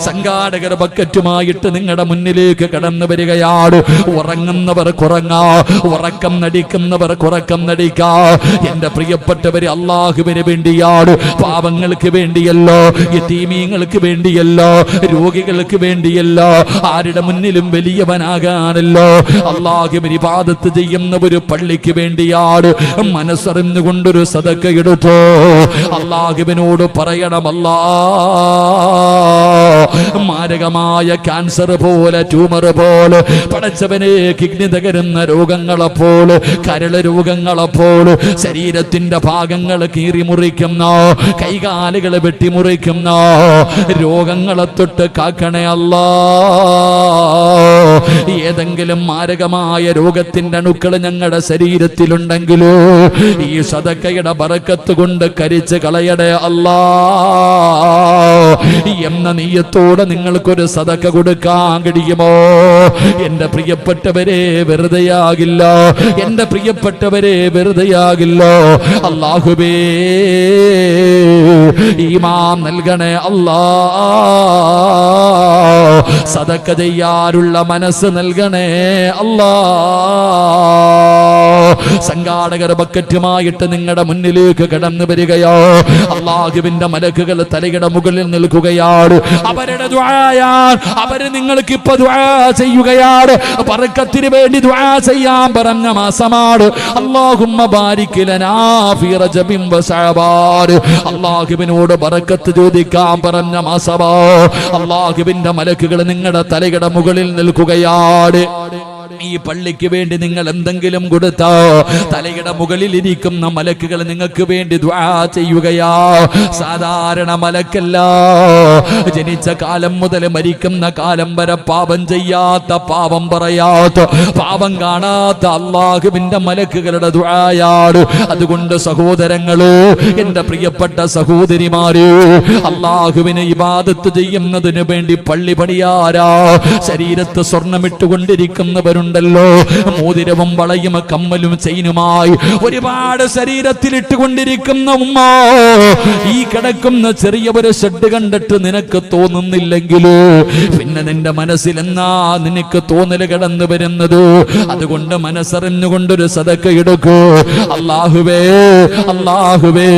S1: സംഘാടകർ ബക്കറ്റുമായിട്ട് നിങ്ങളുടെ മുന്നിലേക്ക് കടന്നു വരികയാണ്. ഉറങ്ങുന്നവർ ഉറങ്ങാ, ഉറക്കം നടിക്കുന്നവർ ഉറക്കം നടിക്കാ. എന്റെ പ്രിയപ്പെട്ടവര്, അല്ലാഹുവിന് വേണ്ടിയാണ്, പാവങ്ങൾക്ക് വേണ്ടിയല്ലോ, യതീമീങ്ങൾക്ക് വേണ്ടിയല്ലോ, രോഗികൾക്ക് വേണ്ടിയല്ലോ, ആരുടെ മുന്നിലും വലിയവനാകാനല്ലോ. അല്ലാഹുവിനെ ഇബാദത്ത് ചെയ്യുന്ന ഒരു പള്ളിക്ക് വേണ്ടിയാണ്. മനസ്സറിഞ്ഞുകൊണ്ടൊരു സദക്ക എടുത്തോ. അല്ലാഹുവിനോട് പറയണം, അല്ലാ, മാരകമായ ക്യാൻസർ പോലെ, ട്യൂമർ പോലെ, പടച്ചവനെ കിഡ്നി തകരുന്ന രോഗങ്ങളെപ്പോലെ, കരള് രോഗങ്ങളെപ്പോലെ, ശരീരത്തിന്റെ ഭാഗങ്ങൾ കീറിമുറിക്കുന്ന, കൈകാലുകൾ വെട്ടിമുറിക്കുന്ന രോഗങ്ങളെ തൊട്ട് കാക്കണേ അല്ലാ. ഏതെങ്കിലും മാരകമായ രോഗത്തിന്റെ അണുക്കൾ ഞങ്ങളുടെ ശരീരത്തിലുണ്ടെങ്കിലോ ഈ സദക്കയുടെ ബറക്കത്ത് കൊണ്ട് കരിച്ച് കളയണേ അല്ലാ എന്ന നീയത്തോടെ നിങ്ങൾക്കൊരു സദക്ക കൊടുക്കാൻ കഴിയുമോ? എന്റെ പ്രിയപ്പെട്ടവരെ, വെറുതെയാകില്ല. എന്റെ പ്രിയപ്പെട്ടവരെ, വെറുതെയാകില്ല. അല്ലാഹുവേ, ഈമാൻ നൽകണേ അല്ലാ. സദക്ക ചെയ്യാനുള്ള മനസ്സ് നൽകണേ അല്ലാ. സംഘാടകർ ബക്കറ്റുമായിട്ട് നിങ്ങളുടെ മുന്നിലേക്ക് കടന്നു വരികയോ. അല്ലാഹുവിന്റെ മലക്കുകൾ തലയുടെ മുകളിൽ നിൽക്കുകയാണ്. അവരുടെ ദുആയാൽ അവര് നിങ്ങൾക്ക് ഇപ്പൊ ദുആ ചെയ്യുകയാണ്. ബർക്കത്തിന് വേണ്ടി ദുആ ചെയ്യാൻ പറഞ്ഞ മാസമാണ്. അല്ലാഹുമ്മ ബാരിക് ലനാ ഫീ റജബിൻ വ ശഅബാൻ. അല്ലാഹുവിനോട് ബർക്കത്ത് ചോദിക്കാൻ പറഞ്ഞ മാസമാ. അല്ലാഹുവിന്റെ മലക്കുകൾ നിങ്ങളുടെ തലയുടെ മുകളിൽ നിൽക്കുകയാണ്. ഈ പള്ളിക്ക് വേണ്ടി നിങ്ങൾ എന്തെങ്കിലും കൊടുത്തോ തലയുടെ മുകളിൽ ഇരിക്കുന്ന മലക്കുകൾ നിങ്ങൾക്ക് വേണ്ടി ദുആ ചെയ്യുകയാ. സാധാരണ മലക്കല്ല, ജനിച്ച കാലം മുതൽ മരിക്കുന്ന കാലം വരെ പാപം ചെയ്യാത്ത, പാപം പറയാത്ത, പാപം കാണാത്ത അല്ലാഹുവിന്റെ മലക്കുകളുടെ ദുആയാണ്. അതുകൊണ്ട് സഹോദരങ്ങള്, എന്റെ പ്രിയപ്പെട്ട സഹോദരിമാര്, അല്ലാഹുവിനെ ഇബാദത്ത് ചെയ്യുന്നതിന് വേണ്ടി പള്ളി പണിയാരാ. ശരീരത്ത് സ്വർണ്ണമിട്ടുകൊണ്ടിരിക്കുന്നവരുണ്ട്, മോതിരവും വളയും കമ്മലും ചെയിനുമായി ഒരുപാട് ശരീരത്തിലിട്ടുകൊണ്ടിരിക്കുന്ന ഉമ്മ, ഈ കിടക്കുന്ന ചെറിയ ഒരു ഷെഡ് കണ്ടിട്ട് നിനക്ക് തോന്നുന്നില്ലെങ്കിലോ പിന്നെ നിന്റെ മനസ്സിൽ എന്നാ നിനക്ക് തോന്നല് കടന്നു വരുന്നത്? അതുകൊണ്ട് മനസ്സറിഞ്ഞുകൊണ്ടൊരു സദക്ക എടുക്കൂ. അല്ലാഹുവേ, അല്ലാഹുവേ,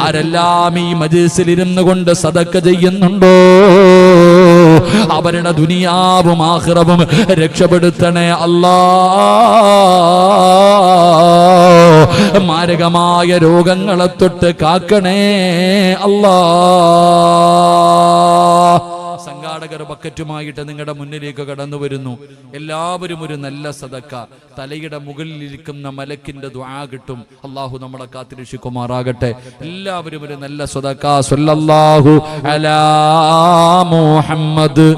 S1: ആരെല്ലാം ഈ മജ്‌ലിസിൽ ഇരുന്നു കൊണ്ട് സദക്ക ചെയ്യുന്നുണ്ടോ അവരുടെ ദുനിയാവും ആഖിറവും രക്ഷപ്പെടുത്തണേ അല്ലാ. മാരകമായ രോഗങ്ങളെ തൊട്ട് കാക്കണേ അല്ലാ. സംഘാടകർ ബക്കറ്റുമായിട്ട് നിങ്ങളുടെ മുന്നിലേക്ക് കടന്നു വരുന്നു. എല്ലാവരും ഒരു നല്ല സദക്ക. തലയുടെ മുകളിൽ ഇരിക്കുന്ന മലക്കിന്റെ ദുആ കിട്ടും. അല്ലാഹു നമ്മളെ കാത്തിരക്ഷിക്കുമാറാകട്ടെ. എല്ലാവരും ഒരു നല്ല സദക്ക. സ്വല്ലല്ലാഹു അലാ മുഹമ്മദ്.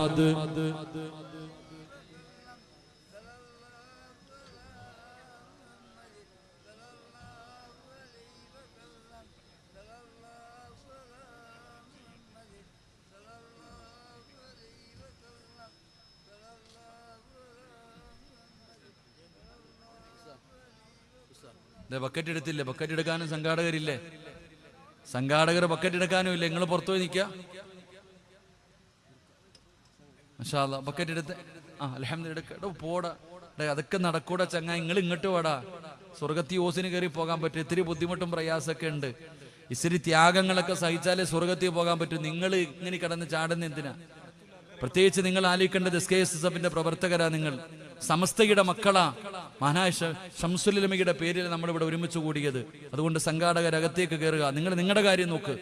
S1: ബക്കറ്റ് എടുത്തില്ലേ? ബക്കറ്റ് എടുക്കാനും സംഘാടകരില്ലേ? സംഘാടകർ ബക്കറ്റ് എടുക്കാനും ഇല്ല. നിങ്ങൾ പുറത്തു പോയി നിൽക്കുക. മാഷാ അല്ലാഹ്, ബക്കറ്റ് എടുത്ത് അൽഹംദുലില്ലാഹ് പോടാ. അതൊക്കെ നടക്കൂടാ ചങ്ങാ, നിങ്ങൾ ഇങ്ങോട്ട് വാടാ. സ്വർഗത്തി ഓസിന് കയറി പോകാൻ പറ്റും. ഇത്തിരി ബുദ്ധിമുട്ടും പ്രയാസമൊക്കെ ഉണ്ട്. ഇത്തിരി ത്യാഗങ്ങളൊക്കെ സഹിച്ചാലേ സ്വർഗത്തിൽ പോകാൻ പറ്റും. നിങ്ങൾ ഇങ്ങനെ കിടന്ന് ചാടുന്ന എന്തിനാ? പ്രത്യേകിച്ച് നിങ്ങൾ ആലോചിക്കേണ്ടത് SKSSFന്റെ പ്രവർത്തകരാ. നിങ്ങൾ സമസ്തയുടെ മക്കളാ. മഹാനായ ശംസുൽ ഉലമയുടെ പേരിൽ നമ്മളിവിടെ ഒരുമിച്ച് കൂടിയത്. അതുകൊണ്ട് സംഘാടകരകത്തേക്ക് കയറുക. നിങ്ങൾ നിങ്ങളുടെ കാര്യം നോക്ക്.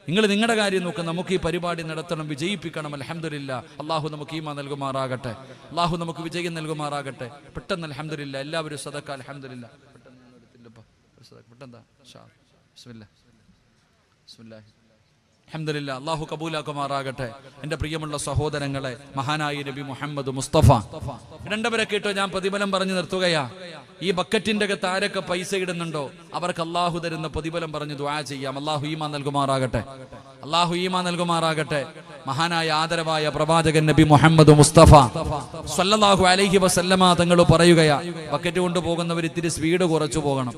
S1: നിങ്ങൾ നിങ്ങളുടെ കാര്യം നോക്ക്. നമുക്ക് ഈ പരിപാടി നടത്തണം, വിജയിപ്പിക്കണം. അൽഹംദുലില്ലാഹ്, അള്ളാഹു നമുക്ക് ഈമാൻ നൽകുമാറാകട്ടെ. അള്ളാഹു നമുക്ക് വിജയം നൽകുമാറാകട്ടെ. പെട്ടെന്ന് അൽഹംദുലില്ലാഹ് എല്ലാവരും സദക്ക. അൽഹംദുലില്ലാഹ് പെട്ടെന്ന്. അൽഹംദുലില്ലാ, അല്ലാഹു കബൂലാക്കുമാറാകട്ടെ. എൻ്റെ പ്രിയമുള്ള സഹോദരങ്ങളെ, മഹാനായ നബി മുഹമ്മദ് മുസ്തഫ രണ്ടവരെ കേട്ടോ, ഞാൻ പ്രതിഫലം പറഞ്ഞു നിർത്തുകയാ. ഈ ബക്കറ്റിന്റെ അകത്ത് ആരൊക്കെ പൈസ ഇടുന്നുണ്ടോ അവർക്ക് അള്ളാഹു തരുന്ന പ്രതിഫലം പറഞ്ഞ് ദുആ ചെയ്യാം. അള്ളാഹു ഈമാൻ നൽകുമാറാകട്ടെ, അള്ളാഹു ഈമാൻ നൽകുമാറാകട്ടെ. മഹാനായ ആദരവായ പ്രവാചകൻ നബി മുഹമ്മദ് മുസ്തഫ സ്വല്ലല്ലാഹു അലൈഹി വസല്ലമ തങ്ങൾ പറയുകയാ, ബക്കറ്റ് കൊണ്ടുപോകുന്നവർ ഇത്തിരി സ്പീഡ് കുറച്ചു പോകണം.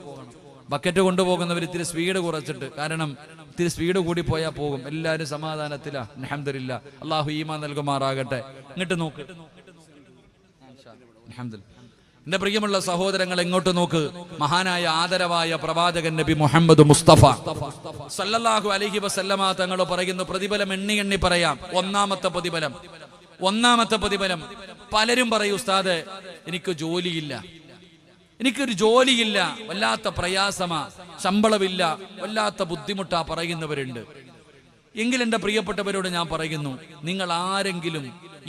S1: ബക്കറ്റ് കൊണ്ടുപോകുന്നവർ ഇത്തിരി സ്പീഡ് കുറച്ചിട്ട്, കാരണം ഇത്തിരി സ്പീഡ് കൂടി പോയാൽ പോകും. എല്ലാവരും സമാധാനത്തിലാ. അൽഹംദുലില്ലാ, അള്ളാഹു ഈമാൻ നൽകുമാറാകട്ടെ. ഇങ്ങോട്ട് നോക്ക്, അൽഹംദുലില്ലാ. എന്റെ പ്രിയമുള്ള സഹോദരങ്ങൾ, എങ്ങോട്ട് നോക്ക്. മഹാനായ ആദരവായ പ്രവാചകൻ നബി മുഹമ്മദ് മുസ്തഫ സല്ലല്ലാഹു അലൈഹി വസല്ലമ തങ്ങൾ പറയുന്നു, പ്രതിഫലം എണ്ണി എണ്ണി പറയാം. ഒന്നാമത്തെ പ്രതിഫലം പലരും പറയും, ഉസ്താദ് എനിക്ക് ജോലിയില്ല, എനിക്കൊരു ജോലിയില്ല, വല്ലാത്ത പ്രയാസമാ, ശമ്പളമില്ല, വല്ലാത്ത ബുദ്ധിമുട്ടാ പറയുന്നവരുണ്ട്. എങ്കിൽ എൻ്റെ പ്രിയപ്പെട്ടവരോട് ഞാൻ പറയുന്നു, നിങ്ങൾ ആരെങ്കിലും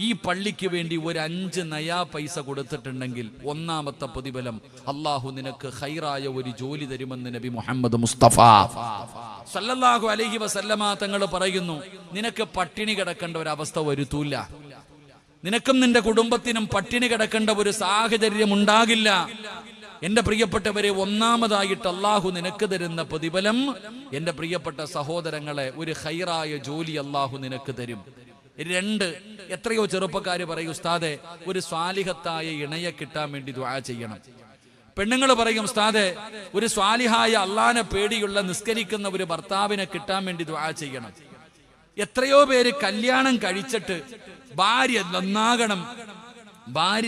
S1: ഈ പള്ളിക്ക് വേണ്ടി ഒരു 5 നയാ പൈസ കൊടുത്തിട്ടുണ്ടെങ്കിൽ ഒന്നാമത്തെ പ്രതിഫലം അള്ളാഹു നിനക്ക് ഖൈറായ ഒരു ജോലി തരുമെന്ന് നബി മുഹമ്മദ് മുസ്തഫ സല്ലല്ലാഹു അലൈഹി വസല്ലമ തങ്ങൾ പറയുന്നു. നിനക്ക് പട്ടിണി കിടക്കേണ്ട ഒരു അവസ്ഥ വരുത്തൂല, നിനക്കും നിന്റെ കുടുംബത്തിനും പട്ടിണി കിടക്കേണ്ട ഒരു സാഹചര്യം ഉണ്ടാകില്ല. എന്റെ പ്രിയപ്പെട്ടവരെ, ഒന്നാമതായിട്ട് അള്ളാഹു നിനക്ക് തരുന്ന പ്രതിഫലം, എന്റെ പ്രിയപ്പെട്ട സഹോദരങ്ങളെ, ഒരു ഖൈറായ ജോലി അള്ളാഹു നിനക്ക് തരും. 2, എത്രയോ ചെറുപ്പക്കാര് പറയും, ഉസ്താദെ ഒരു സ്വാലിഹത്തായ ഇണയെ കിട്ടാൻ വേണ്ടി ദുആ ചെയ്യണം. പെണ്ണുങ്ങൾ പറയും, ഉസ്താദെ ഒരു സ്വാലിഹായ അള്ളാനെ പേടിയുള്ള നിസ്കരിക്കുന്ന ഒരു ഭർത്താവിനെ കിട്ടാൻ വേണ്ടി ദുആ ചെയ്യണം. എത്രയോ പേര് കല്യാണം കഴിച്ചിട്ട് ഭാര്യ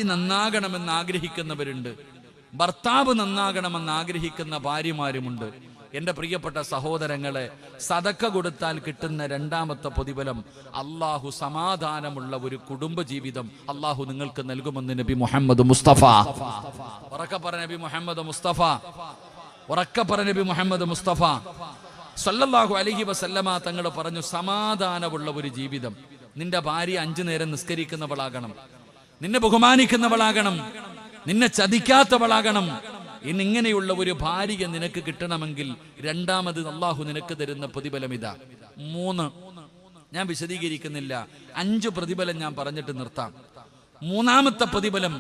S1: നന്നാകണമെന്ന് ആഗ്രഹിക്കുന്നവരുണ്ട്, ഭർത്താവ് നന്നാകണമെന്ന് ആഗ്രഹിക്കുന്ന ഭാര്യമാരുമുണ്ട്. എന്റെ പ്രിയപ്പെട്ട സഹോദരങ്ങളെ, സദക്ക കൊടുത്താൽ കിട്ടുന്ന 2ാമത്തെ പ്രതിഫലം അള്ളാഹു സമാധാനമുള്ള ഒരു കുടുംബജീവിതം അള്ളാഹു നിങ്ങൾക്ക് നൽകുമെന്ന് നബി മുഹമ്മദ് മുസ്തഫ ഉറക്കെ പറഞ്ഞ നബി മുഹമ്മദ് മുസ്തഫ സല്ലല്ലാഹു അലൈഹി വസല്ലമ തങ്ങൾ പറഞ്ഞു, സമാധാനമുള്ള ഒരു ജീവിതം. നിന്റെ ഭാര്യ 5 നേരം നിസ്കരിക്കുന്നവളാകണം, നിന്നെ ബഹുമാനിക്കുന്നവളാകണം, നിന്നെ ചതിക്കാത്തവളാകണം. ഇന്നിങ്ങനെയുള്ള ഒരു ഭാര്യ നിനക്ക് കിട്ടണമെങ്കിൽ 2ാമത് അള്ളാഹു നിനക്ക് തരുന്ന പ്രതിഫലം ഇതാ. 3 ഞാൻ വിശദീകരിക്കുന്നില്ല, 5 പ്രതിഫലം ഞാൻ പറഞ്ഞിട്ട് നിർത്താം. 3ാമത്തെ പ്രതിഫലം,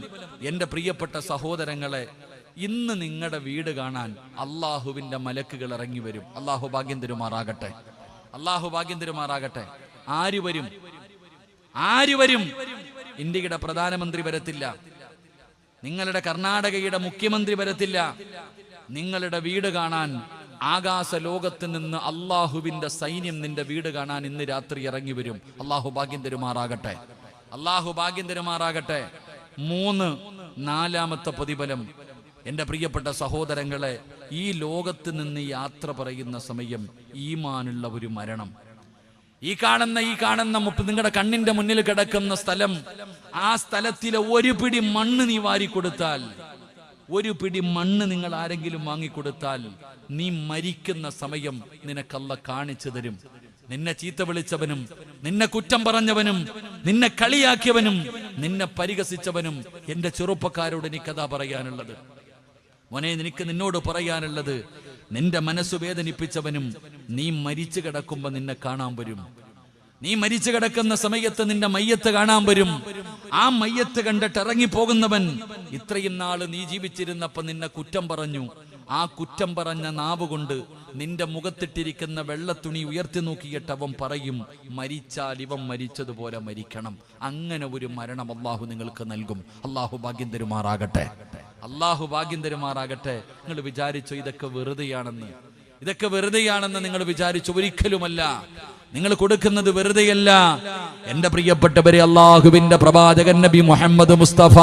S1: എന്റെ പ്രിയപ്പെട്ട സഹോദരങ്ങളെ, ഇന്ന് നിങ്ങളുടെ വീട് കാണാൻ അള്ളാഹുവിന്റെ മലക്കുകൾ ഇറങ്ങി വരും. അള്ളാഹു ഭാഗ്യം തരുമാറാകട്ടെ. ആര് വരും? ഇന്ത്യയുടെ പ്രധാനമന്ത്രി വരത്തില്ല, നിങ്ങളുടെ കർണാടകയുടെ മുഖ്യമന്ത്രി വരത്തില്ല. നിങ്ങളുടെ വീട് കാണാൻ ആകാശ ലോകത്ത് നിന്ന് അള്ളാഹുവിന്റെ സൈന്യം നിന്റെ വീട് കാണാൻ ഇന്ന് രാത്രി ഇറങ്ങി വരും. അള്ളാഹു ഭാഗ്യം തരുമാറാകട്ടെ. 3, 4ാമത്തെ പ്രതിഫലം, എന്റെ പ്രിയപ്പെട്ട സഹോദരങ്ങളെ, ഈ ലോകത്ത് നിന്ന് യാത്ര പറയുന്ന സമയം ഈമാനുള്ള ഒരു മരണം. ഈ കാണുന്ന നിങ്ങളുടെ കണ്ണിന്റെ മുന്നിൽ കിടക്കുന്ന സ്ഥലം, ആ സ്ഥലത്തിലെ ഒരു പിടി മണ്ണ് നീ വാരിക്കൊടുത്താൽ, ഒരു പിടി മണ്ണ് നിങ്ങൾ ആരെങ്കിലും വാങ്ങിക്കൊടുത്താൽ, നീ മരിക്കുന്ന സമയം നിനക്കല്ല കാണിച്ചു തരും. നിന്നെ ചീത്ത വിളിച്ചവനും, നിന്നെ കുറ്റം പറഞ്ഞവനും, നിന്നെ കളിയാക്കിയവനും, നിന്നെ പരിഹസിച്ചവനും, എന്റെ ചെറുപ്പക്കാരോട് എനിക്കതാ പറയാനുള്ളത്. മോനെ, നിന്നോട് പറയാനുള്ളത്, നിന്റെ മനസ്സ് വേദനിപ്പിച്ചവനും നീ മരിച്ചു കിടക്കുമ്പോ നിന്നെ കാണാൻ വരും. നീ മരിച്ചു കിടക്കുന്ന സമയത്ത് നിന്റെ മയ്യത്ത് കാണാൻ വരും. ആ മയ്യത്ത് കണ്ടിട്ട് ഇറങ്ങിപ്പോകുന്നവൻ, ഇത്രയും നാള് നീ ജീവിച്ചിരുന്നപ്പോ നിന്നെ കുറ്റം പറഞ്ഞു, ആ കുറ്റം പറഞ്ഞ നാവ് കൊണ്ട് നിന്റെ മുഖത്തിട്ടിരിക്കുന്ന വെള്ളത്തുണി ഉയർത്തി നോക്കിയിട്ട് അവൻ പറയും, മരിച്ചാൽ ഇവൻ മരിച്ചതുപോലെ മരിക്കണം. അങ്ങനെ ഒരു മരണം അള്ളാഹു നിങ്ങൾക്ക് നൽകും. അള്ളാഹു ഭാഗ്യം തരുമാറാകട്ടെ. നിങ്ങൾ വിചാരിച്ചോ ഇതൊക്കെ വെറുതെയാണെന്ന് നിങ്ങൾ വിചാരിച്ചു? ഒരിക്കലുമല്ല. നിങ്ങൾ കൊടുക്കുന്നത് വെറുതെയല്ല. എന്റെ പ്രിയപ്പെട്ടവരെ, അള്ളാഹുവിന്റെ പ്രവാചകൻ നബി മുഹമ്മദ് മുസ്തഫ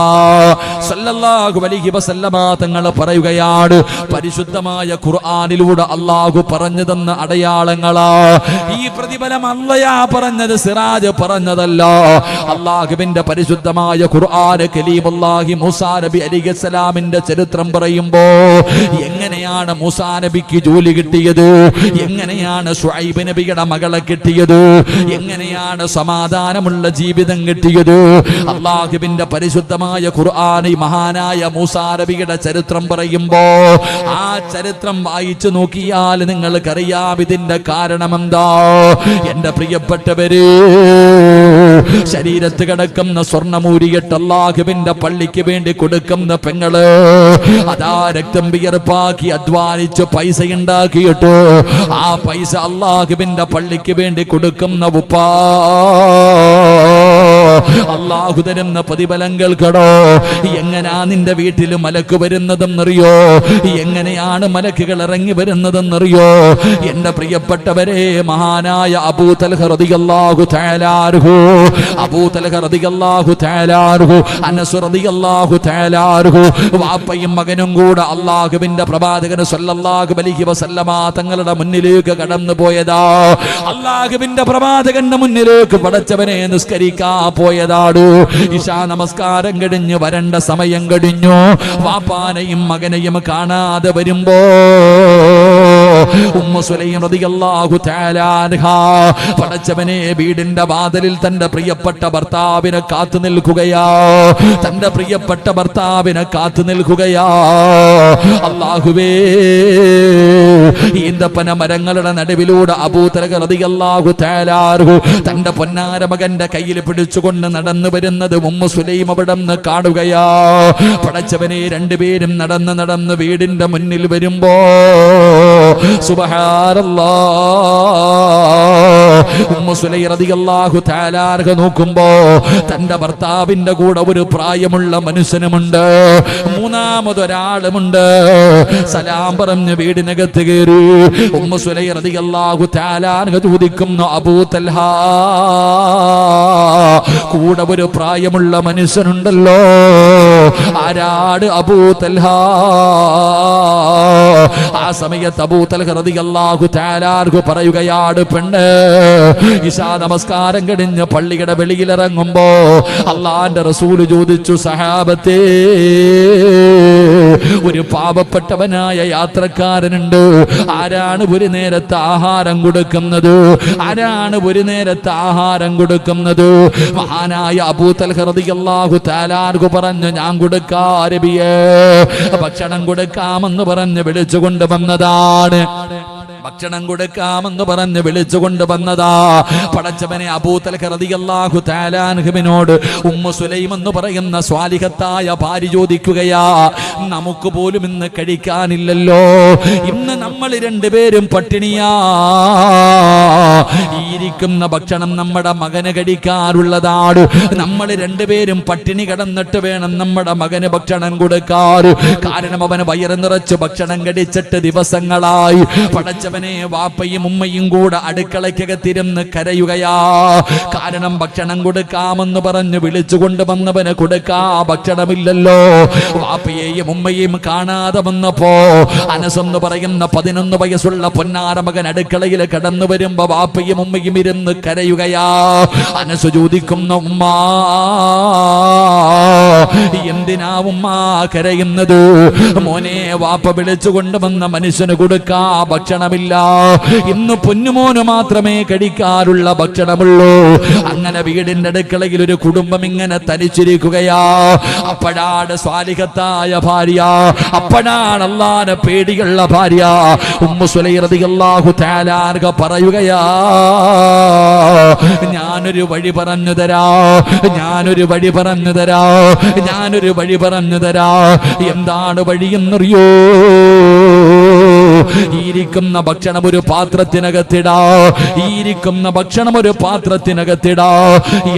S1: സല്ലല്ലാഹു അലൈഹി വസല്ലമ തങ്ങൾ പറയുകയാണ്, പരിശുദ്ധമായ ഖുർആനിലൂടെ അള്ളാഹു പറഞ്ഞു തന്ന അടയാളങ്ങളാ ഈ പ്രതിഫലം. അല്ലയാ പറഞ്ഞത്, സിറാജ് പറഞ്ഞതല്ല. അള്ളാഹുവിന്റെ പരിശുദ്ധമായ ഖുർആൻ കലീമുല്ലാഹി മൂസാ നബി അലൈഹിസ്സലാമിന്റെ ചരിത്രം പറയുമ്പോ, എങ്ങനെയാണ് മൂസാ നബിക്ക് ജോലി കിട്ടിയത്, എങ്ങനെയാണ് ശുഐബ് നബിയുടെ മകളെ കിട്ടിയത്, കിട്ടിയത്? എങ്ങനെയാണ് സമാധാനമുള്ള ജീവിതം കിട്ടിയത്? അല്ലാഹുവിന്റെ പരിശുദ്ധമായ ഖുർആൻ മഹാനായ മൂസാ നബിയുടെ ചരിത്രം പറയുമ്പോ ആ ചരിത്രം വായിച്ചു നോക്കിയാൽ നിങ്ങൾക്കറിയാം ഇതിന്റെ കാരണം എന്താ. എന്റെ പ്രിയപ്പെട്ടവര്, ശരീരത്ത് കിടക്കുന്ന സ്വർണ്ണമൂരിയിട്ട് അല്ലാഹുവിന്റെ പള്ളിക്ക് വേണ്ടി കൊടുക്കുന്ന പെങ്ങള് അതാ രക്തം വിയർപ്പാക്കി അധ്വാനിച്ച് പൈസ ഉണ്ടാക്കിയിട്ട് ആ പൈസ അല്ലാഹുവിന്റെ പള്ളിക്ക് വേണ്ടി കൊടുക്കുന്ന ഉപ്പാ, അല്ലാഹു തരുന്ന പ്രതിഫലം കേൾക്കടോ. എങ്ങനെയാ നിന്റെ വീട്ടിൽ മലക്ക് വരുന്നതെന്നറിയോ? എങ്ങനെയാണ് മലക്കുകൾ ഇറങ്ങി വരുന്നതെന്നറിയോ? എന്റെ പ്രിയപ്പെട്ടവരെ, മഹാനായ അബൂ തൽഹ റളിയല്ലാഹു തആല അൻഹു, അബൂ തൽഹ റളിയല്ലാഹു തആല അൻഹു, അനസ് റളിയല്ലാഹു തആല അൻഹു, വാപ്പയും മകനും കൂടെ അല്ലാഹുവിന്റെ പ്രവാചകൻ സ്വല്ലല്ലാഹു അലൈഹി വസല്ലമ തങ്ങളുടെ മുന്നിലേക്ക് കടന്നു പോയതാ. അല്ലാഹുവിന്റെ പ്രവാചകന്റെ മുന്നിലേക്ക് പടച്ചവനെ നിസ്കരിക്കാൻ പോയതാണ്. ഇശാ നമസ്കാരം കഴിഞ്ഞ് വരേണ്ട സമയം കഴിഞ്ഞു. വാപ്പാനെയും മകനെയും കാണാതെ വരുമ്പോ ഉമ്മു സുലൈം റളിയല്ലാഹു തആല അൻഹാ പടച്ചവനെ വീടിന്റെ വാതിലിൽ തന്റെ പ്രിയപ്പെട്ട ഭർത്താവിനെ കാത്തു നിൽക്കുകയാ. തന്റെ പ്രിയപ്പെട്ട ഭർത്താവിനെ കാത്തു നിൽക്കുകയാ. അല്ലാഹുവേ, ഈന്തപ്പന മരങ്ങളുടെ നടുവിലൂടെ അബൂ തൽഹ റളിയല്ലാഹു തആല അൻഹു തന്റെ പൊന്നാര മകന്റെ കയ്യിൽ പിടിച്ചുകൊണ്ട് നടന്നു വരുന്നത് ഉമ്മു സുലൈം അവിടെ നിന്ന് കാണുകയാ. പടച്ചവനെ, രണ്ടുപേരും നടന്ന് വീടിന്റെ മുന്നിൽ വരുമ്പോ സുബ്ഹാനല്ലാഹ്, ഉമ്മു സുലൈം റളിയല്ലാഹു തആല അൻഹ നോക്കുമ്പോ തന്റെ ഭർത്താവിന്റെ കൂടെ ഒരു പ്രായമുള്ള മനുഷ്യനുമുണ്ട്, മൂന്നാമതൊരാളുമുണ്ട്. സലാം പറഞ്ഞ് വീടിനകത്ത് കയറി ഉമ്മു സുലൈം റളിയല്ലാഹു തആല അൻഹ ചോദിക്കുന്നു, അബൂ തൽഹ, കൂടെ ഒരു പ്രായമുള്ള മനുഷ്യനുണ്ടല്ലോ, ആരാട് അബൂ തൽഹ? ആ സമയത്ത് അബൂ തൽഹ റളിയല്ലാഹു തആല അൻഹു പറയുകയാണ്, പെണ്ണ്, ഇശാ നമസ്കാരം കഴിഞ്ഞ് പള്ളിയുടെ വെളിയിലിറങ്ങുമ്പോ അല്ലാഹുവിന്റെ റസൂല് ചോദിച്ചു, സഹാബത്തേ, ഒരു പാവപ്പെട്ടവനായ യാത്രക്കാരനുണ്ട്, ആരാണ് ഒരു നേരത്തെ ആഹാരം കൊടുക്കുന്നത്? ആരാണ് ഒരു നേരത്തെ ആഹാരം കൊടുക്കുന്നത്? മഹാനായ അബൂ തൽഹ റളിയല്ലാഹു തആല അൻഹു പറഞ്ഞു, ഞാൻ കൊടുക്കാ നബിയേ, ഭക്ഷണം കൊടുക്കാമെന്ന് പറഞ്ഞ് വിളിച്ചുകൊണ്ട് വന്നതാണ്. ഭക്ഷണം കൊടുക്കാമെന്ന് പറഞ്ഞ് വിളിച്ചുകൊണ്ട് വന്നതാ. പടച്ചവനെ, അബൂ തൽഹ റളിയല്ലാഹു തആല അൻഹുവിനോട് ഉമ്മു സുലൈം എന്ന് പറയുന്ന സ്വാലിഹത്തായ ഭാര്യ ചോദിക്കുകയാ, നമുക്ക് പോലും ഇന്ന് കഴിക്കാനില്ലല്ലോ, ഇന്ന് നമ്മൾ രണ്ടുപേരും പട്ടിണിയാ, ഇരിക്കുന്ന ഭക്ഷണം നമ്മുടെ മകന് കഴിക്കാറുള്ളതാണ്, നമ്മൾ രണ്ടുപേരും പട്ടിണി കിടന്നിട്ട് വേണം നമ്മുടെ മകന് ഭക്ഷണം കൊടുക്കാറ്, കാരണം അവന് വയറ് നിറച്ച് ഭക്ഷണം കഴിച്ചിട്ട് ദിവസങ്ങളായി. പടച്ചവനെ, വാപ്പയും ഉമ്മയും കൂടെ അടുക്കളയ്ക്കകത്തിരുന്ന് കരയുകയാ, കാരണം ഭക്ഷണം കൊടുക്കാമെന്ന് പറഞ്ഞ് വിളിച്ചുകൊണ്ട് വന്നവന് കൊടുക്കാ ഭക്ഷണമില്ലല്ലോ. വാപ്പയെയും ഉമ്മയെയും കാണാതെ വന്നപ്പോ അനസ് എന്ന് പറയുന്ന 11 വയസ്സുള്ള പൊന്നാര മകൻ അടുക്കളയിൽ കടന്നു വരുമ്പോ വാപ്പയും ഉമ്മയും ഇരുന്ന് കരയുകയാ. അനസ് ചോദിക്കുന്നു, ഉമ്മ, എന്തിനാ ഉമ്മ കരയുന്നത്? മോനെ, വാപ്പ വിളിച്ചുകൊണ്ട് വന്ന മനുഷ്യന് കൊടുക്കാ ഭക്ഷണമില്ല, ഇന്ന് പൊന്നുമോന് മാത്രമേ കഴിക്കാറുള്ള ഭക്ഷണമുള്ളൂ. അങ്ങനെ വീടിന്റെ അടുക്കളയിൽ ഒരു കുടുംബം ഇങ്ങനെ തനിച്ചിരിക്കുകയാ. അപ്പോഴാണ് സ്വാലിഹത്തായ ഭാര്യ, അപ്പോഴാണ് അല്ലാഹുവിനെ പേടിയുള്ള ഭാര്യ ഉമ്മു സുലൈം റളിയല്ലാഹു തആല അൻഹ പറയുകയാ, ഞാനൊരു വഴി പറഞ്ഞു തരാ, ഞാനൊരു വഴി പറഞ്ഞു തരാ, ഞാനൊരു വഴി പറഞ്ഞു തരാ. എന്താണ് വഴിയെന്നറിയോ? ഇരിക്കുന്ന ഭക്ഷണം ഒരു പാത്രത്തിനകത്തിടാ, ഇരിക്കുന്ന ഭക്ഷണം ഒരു പാത്രത്തിനകത്തിടാ,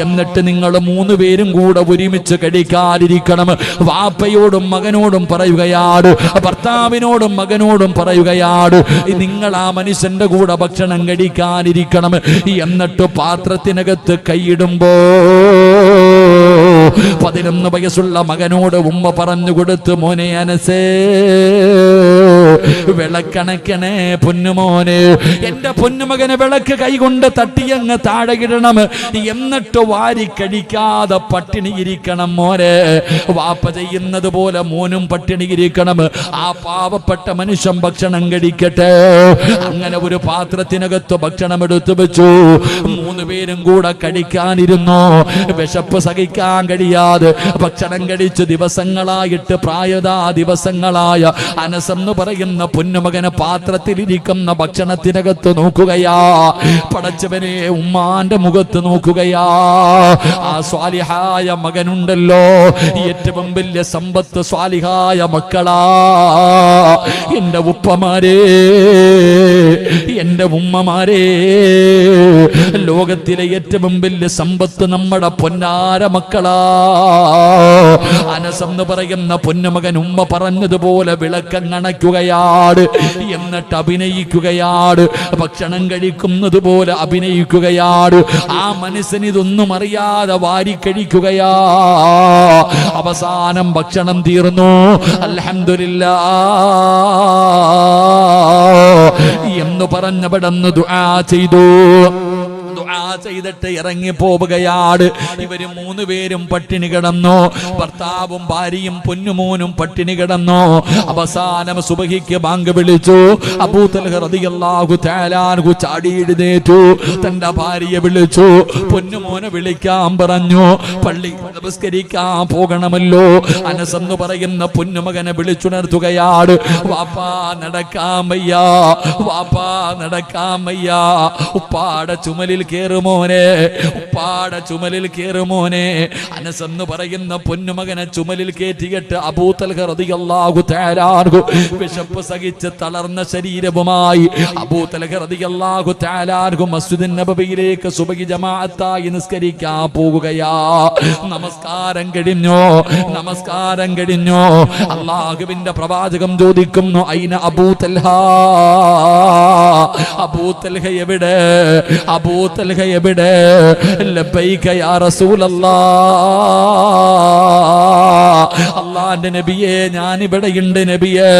S1: എന്നിട്ട് നിങ്ങൾ 3 പേരും കൂടെ ഒരുമിച്ച് കഴിക്കാതിരിക്കണം. വാപ്പയോടും മകനോടും പറയുകയാണ്, ഭർത്താവിനോടും മകനോടും പറയുകയാണ്, നിങ്ങൾ ആ മനുഷ്യന്റെ കൂടെ ഭക്ഷണം കഴിക്കാതിരിക്കണം. എന്നിട്ട് പാത്രത്തിനകത്ത് കൈയിടുമ്പോ 11 വയസ്സുള്ള മകനോട് ഉമ്മ പറഞ്ഞു കൊടുത്തു, മോനെ അനസേ, വിളക്കണക്കണേ പൊന്നുമോനെ, എന്റെ പൊന്നുമകനെ വിളക്ക് കൈകൊണ്ട് തട്ടിയങ്ങ് താഴെ ഇടണം, എന്നിട്ട് വാരി കഴിക്കാതെ പട്ടിണി ഇരിക്കണം മോനെ. വാപ്പ ചെയ്യുന്നത് പോലെ മോനും പട്ടിണി ഇരിക്കണം. ആ പാവപ്പെട്ട മനുഷ്യൻ ഭക്ഷണം കഴിക്കട്ടെ. അങ്ങനെ ഒരു പാത്രത്തിനകത്ത് ഭക്ഷണം എടുത്തു വെച്ചു. 3 പേരും കൂടെ കഴിക്കാനിരുന്നു. വിശപ്പ് സഹിക്കാൻ കഴിയാതെ ഭക്ഷണം കഴിച്ച് ദിവസങ്ങളായിട്ട്, പ്രായതാ ദിവസങ്ങളായ അനസ് എന്ന് പറയുന്ന പൊന്നുമകനെ പാത്രത്തിലിരിക്കുന്ന ഭക്ഷണത്തിനകത്ത് നോക്കുകയാ. പടച്ചവനെ, ഉമ്മാന്റെ മുഖത്ത് നോക്കുകയാ. ആ സ്വാലിഹായ മകനുണ്ടല്ലോ, ഏറ്റവും വലിയ സമ്പത്ത് സ്വാലിഹായ മക്കളാ. എന്റെ ഉപ്പമാരേ, എന്റെ ഉമ്മമാരേ, ലോകത്തിലെ ഏറ്റവും വലിയ സമ്പത്ത് നമ്മുടെ പൊന്നാര മക്കളാ. അനസ് എന്ന് പറയുന്ന പൊന്നുമകൻ ഉമ്മ പറഞ്ഞതുപോലെ വിളക്കണയ്ക്കുകയാണ്, എന്നിട്ട് അഭിനയിക്കുകയാണ്, ഭക്ഷണം കഴിക്കുന്നത് പോലെ അഭിനയിക്കുകയാണ്. ആ മനസ്സിന് ഇതൊന്നും അറിയാതെ വാരിക്കഴിക്കുകയാ. അവസാനം ഭക്ഷണം തീർന്നു. അൽഹംദുലില്ലാഹ് എന്ന് പറഞ്ഞവിടന്ന് ദുആ ചെയ്തു. ചെയ്തിട്ട് ഇറങ്ങി പോവുകയാണ്. ഇവര് 3 പേരും പട്ടിണി കിടന്നു. ഭർത്താവും ഭാര്യയും പൊന്നുമോനും പട്ടിണി കിടന്നു. അവസാനം സുബഹിക്ക് ബാങ്ക് വിളിച്ചു. അബൂ തൽഹ റളിയല്ലാഹു തആല അൻഹു ചാടി എഴുന്നേറ്റു. തന്റെ ഭാര്യയെ വിളിച്ചു, പൊന്നുമോനെ വിളിക്കാൻ പറഞ്ഞു. പള്ളി നമസ്കരിക്കാൻ പോകണമല്ലോ. അനസ് എന്ന് പറയുന്ന പൊന്നുമകനെ വിളിച്ചുണർത്തുകയാണ്. വാപ്പാ നടക്കാൻ വയ്യ, വാപ്പാ നടക്കാൻ വയ്യ. ഉപ്പാടെ ചുമലിൽ കേറുമോനെ, ഉപ്പാടെ ചുമലിൽ കേറുമോനെ. അനസ് എന്ന് പറയുന്ന പൊന്നുമകനെ ചുമലിൽ കയറ്റിയിട്ട് അബൂ തൽഹ റളിയല്ലാഹു തആല അൻഹു വിശപ്പ് സഹിച്ച് തളർന്ന ശരീരവുമായി അബൂ തൽഹ റളിയല്ലാഹു തആല അൻഹു മസ്ജിദുൻ നബവിയിലേക്ക് സുബഹി ജമാഅത്തായി നിസ്കരിക്കാൻ പോകുകയാ. നമസ്കാരം കഴിഞ്ഞു, നമസ്കാരം കഴിഞ്ഞു. അല്ലാഹുവിന്റെ പ്രവാചകം ചോദിക്കുന്നു, ഐന അബൂ തൽഹ, അബൂ തൽഹ എവിടെ, അബൂ തൽഹ എവിടെ? ലബ്ബൈക യാ റസൂലല്ലാഹ്, അല്ലാഹുവിന്റെ നബിയേ ഞാൻ ഇവിടെയുണ്ട് നബിയേ.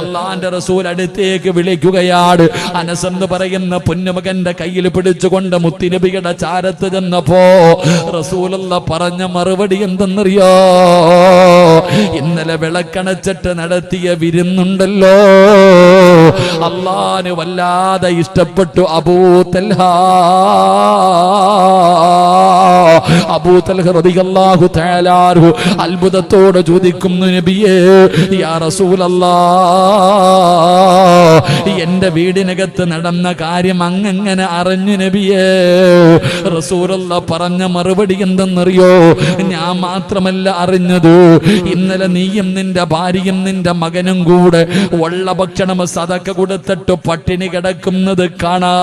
S1: അല്ലാഹുവിന്റെ റസൂൽ അടുത്തേക്ക് വിളിക്കുകയാണ്. അനസ് എന്ന് പറയുന്ന പൊന്നുമകന്റെ കയ്യിൽ പിടിച്ചുകൊണ്ട് മുത്തുനബിയുടെ ചാരത്ത് ചെന്നപ്പോ റസൂലുള്ളാഹ് പറഞ്ഞ മറുപടി എന്തെന്നറിയോ? ഇന്നലെ വിളക്കണച്ചിട്ട് നടത്തിയ വിരുന്നുണ്ടല്ലോ, അല്ലാഹുവിന് വല്ലാതെ ഇഷ്ടപ്പെട്ടു അബൂ തൽഹ. അബൂ തൽഹ റളിയല്ലാഹു തആല അൻഹു അത്ഭുതത്തോടെ ചോദിക്കുന്നു, നബിയേ യാ റസൂലല്ലാഹ്, എന്റെ വീടിനകത്ത് നടന്ന കാര്യം അങ്ങനെ അറിഞ്ഞു നബിയേ? റസൂലുള്ളാഹ് പറഞ്ഞ മറുപടി എന്തെന്നറിയോ? ഞാൻ മാത്രമല്ല അറിഞ്ഞത്, ഇന്നലെ നീയും നിന്റെ ഭാര്യയും നിന്റെ മകനും കൂടെ ഉള്ള ഭക്ഷണം സദക്ക കൊടുത്തിട്ട് പട്ടിണി കിടക്കുന്നത് കാണാ.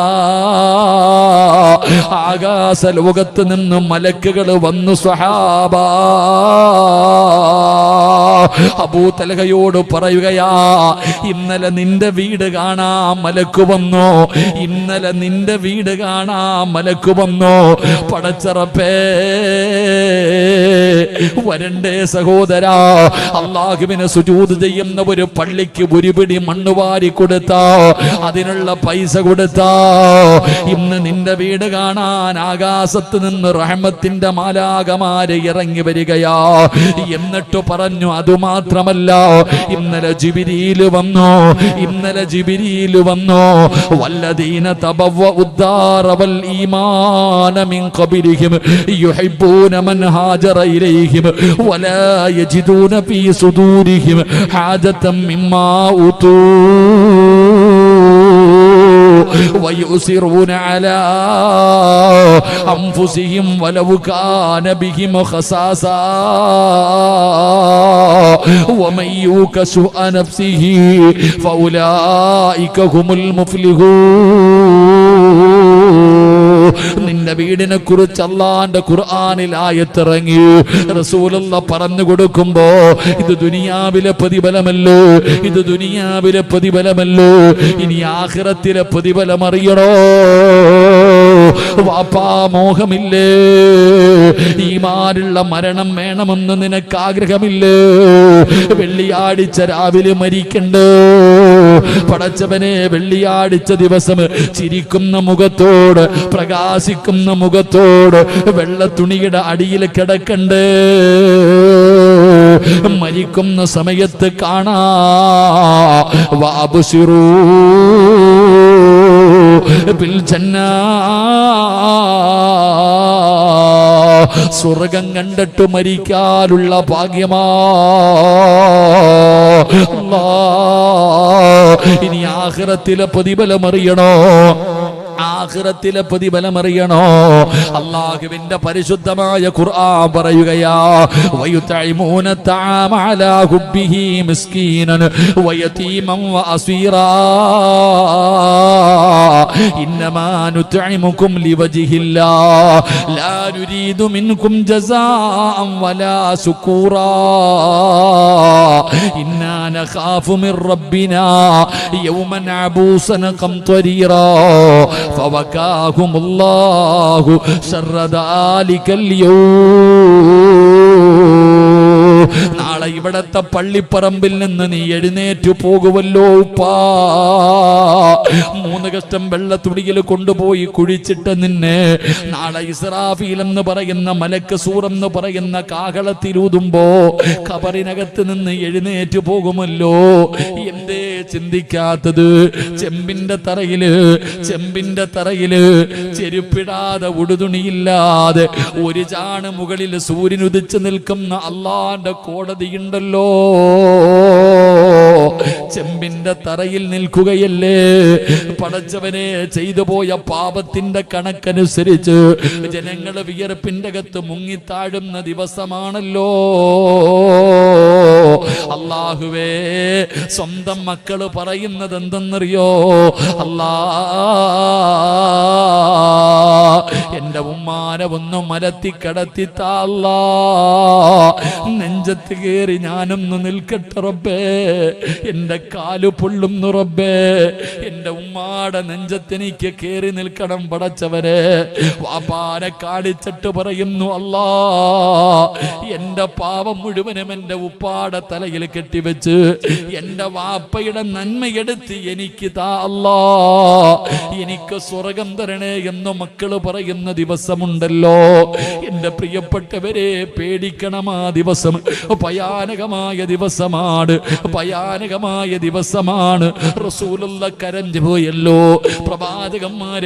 S1: ആകാശ ലോകത്ത് നിന്നും മലക്കുകൾ വന്നു സ്വഹാബ. അബൂ തൽഹയോട് പറയുകയാ, ഇന്നലെ നിന്റെ വീട് കാണാൻ മലക്ക് വന്നു, ഇന്നലെ നിന്റെ വീട് കാണാൻ മലക്ക് വന്നു. പടച്ചറപ്പേ വരണ്ടേ സഹോദരാ, അല്ലാഹുവിനെ സുജൂദ് ചെയ്യുന്ന ഒരു പള്ളിക്ക് ഒരു പിടി മണ്ണ് വാരി കൊടുത്താ, അതിനുള്ള പൈസ കൊടുത്താ, ഇന്ന് നിന്റെ വീട് കാണാൻ ആകാശത്ത് നിന്ന് റഹ്മത്തിന്റെ മാലാകമാര് ഇറങ്ങി വരികയാ. എന്നിട്ട് പറഞ്ഞു, അതുമാത്രമല്ല ഇന്നലെ ജിബ്രീൽ വന്നു, ഇന്നലെ ജിബ്രീൽ വന്നു. വല്ലദീന തബവ്വഉ الدار والإيمان من قبلهم يحبون من هاجر إليهم ولا يجدون في صدورهم حاجة مما أوتوا ويؤثرون على أنفسهم ولو كان بهم خصاصة ومن يوق شح نفسه فأولئك هم المفلحون. നിന്റെ വീടിനെ കുറിച്ച് അല്ലാഹുവിന്റെ ഖുർആനിൽ ആയത്തിറങ്ങി. റസൂലുള്ളാഹ് പറഞ്ഞു കൊടുക്കുമ്പോ, ഇത് ദുനിയാവിലെ പ്രതിഫലമല്ലോ, ഇത് ദുനിയാവിലെ പ്രതിഫലമല്ലോ, ഇനി ആഖിറത്തിലെ പ്രതിഫലം അറിയണോ? വാപ്പാ മോഹമില്ലേ? ഈമാനുള്ള മരണം വേണമെന്ന് നിനക്ക് ആഗ്രഹമില്ലേ? വെള്ളിയാഴ്ച രാവിലെ മരിക്കണ്ടോ? പടച്ചവനെ, വെള്ളിയാഴ്ച ദിവസം ചിരിക്കുന്ന മുഖത്തോട്, പ്രകാശിക്കുന്ന മുഖത്തോട് വെള്ള തുണിയുടെ അടിയിൽ കിടക്കണ്ടേ? മരിക്കുന്ന സമയത്ത് കാണാ വാബുശിറൂ ബിൽ ജന്നാ, സ്വർഗം കണ്ടിട്ട് മരിക്കാനുള്ള ഭാഗ്യമാ. ഇനി ആഖിറത്തിലെ പ്രതിഫലം അറിയണോ? ആഖിറത്തിലെ പ്രതിഫലം അറിയണോ? അല്ലാഹുവിന്റെ പരിശുദ്ധമായ ഖുർആൻ പറയുകയാ, വയുതഇമൂന തആമ അലാ ഹുബ്ബിഹി മിസ്കീനൻ വയതീമൻ വഅസീറാ ഇന്നമാ നുത്ഇമുകും ലിവജ്ഹില്ലാഹ് ലാ നുരീദു മിൻകും ജസാഅൻ വലാ ശുകൂറാ ഇന്നാ നഖാഫു മിർ റബ്ബിനാ യൗമൻ അബൂസൻ ഖംതരീറാ فوقاهم الله شر ذلك اليوم. നാളെ ഇവിടത്തെ പള്ളിപ്പറമ്പിൽ നിന്ന് നീ എഴുന്നേറ്റു പോകുമല്ലോ ഉപ്പാ. 3 കഷ്ടം വെള്ളത്തുടിയിൽ കൊണ്ടുപോയി കുഴിച്ചിട്ട് നിന്നെ നാളെ ഇസ്രാഫീൽ എന്ന് പറയുന്ന മലക്ക് സൂർ എന്ന് പറയുന്ന കാഹളത്തിലൂതുമ്പോ ഖബറിനകത്ത് നിന്ന് എഴുന്നേറ്റു പോകുമല്ലോ. എന്തേ ചിന്തിക്കാത്തത്? ചെമ്പിന്റെ തറയില് ചെരുപ്പിടാതെ ഉടുതുണിയില്ലാതെ ഒരു ചാണ് മുകളിൽ സൂര്യൻ ഉദിച്ചു നിൽക്കുന്ന അള്ളാന്റെ കോടതിയുണ്ടല്ലോ. ചെമ്പിന്റെ തറയിൽ നിൽക്കുകയല്ലേ. പടച്ചവനെ, ചെയ്തു പോയ പാപത്തിന്റെ കണക്കനുസരിച്ച് ജനങ്ങൾ വിയർപ്പിന്റെ അകത്ത് മുങ്ങിത്താഴുന്ന ദിവസമാണല്ലോ. അല്ലാഹുവേ, സ്വന്തം മക്കള് പറയുന്നത് എന്തെന്നറിയോ? അല്ലാ, എന്റെ ഉമ്മാനെ ഒന്ന് മലത്തി കടത്തിത്താല്ല, നെഞ്ചത്ത് കയറി ഞാനൊന്ന് നിൽക്കട്ടെ റബ്ബേ, എന്റെ കാല് പൊള്ളുന്നു റബ്ബേ, എന്റെ ഉമ്മാടെ നെഞ്ചത്തെനിക്ക് കയറി നിൽക്കണം പടച്ചവരെ. വാപ്പാനെ കാണിച്ചിട്ട് പറയുന്നു, അല്ലാ, എന്റെ പാവം മുഴുവനും എന്റെ ഉപ്പാടെ തലയിൽ കെട്ടിവെച്ച് എന്റെ വാപ്പയുടെ നന്മയെടുത്ത് എനിക്ക് താ അല്ലാ, എനിക്ക് സ്വർഗം തരണേ എന്ന് മക്കള് പറയുന്ന ദിവസമുണ്ടല്ലോ. എന്റെ പ്രിയപ്പെട്ടവരെ, പേടിക്കണം. ആ ദിവസം ഭയാനകമായ ദിവസമാണ്. റസൂലുള്ള കരഞ്ഞു പോയല്ലോ. പ്രവാചകന്മാരെ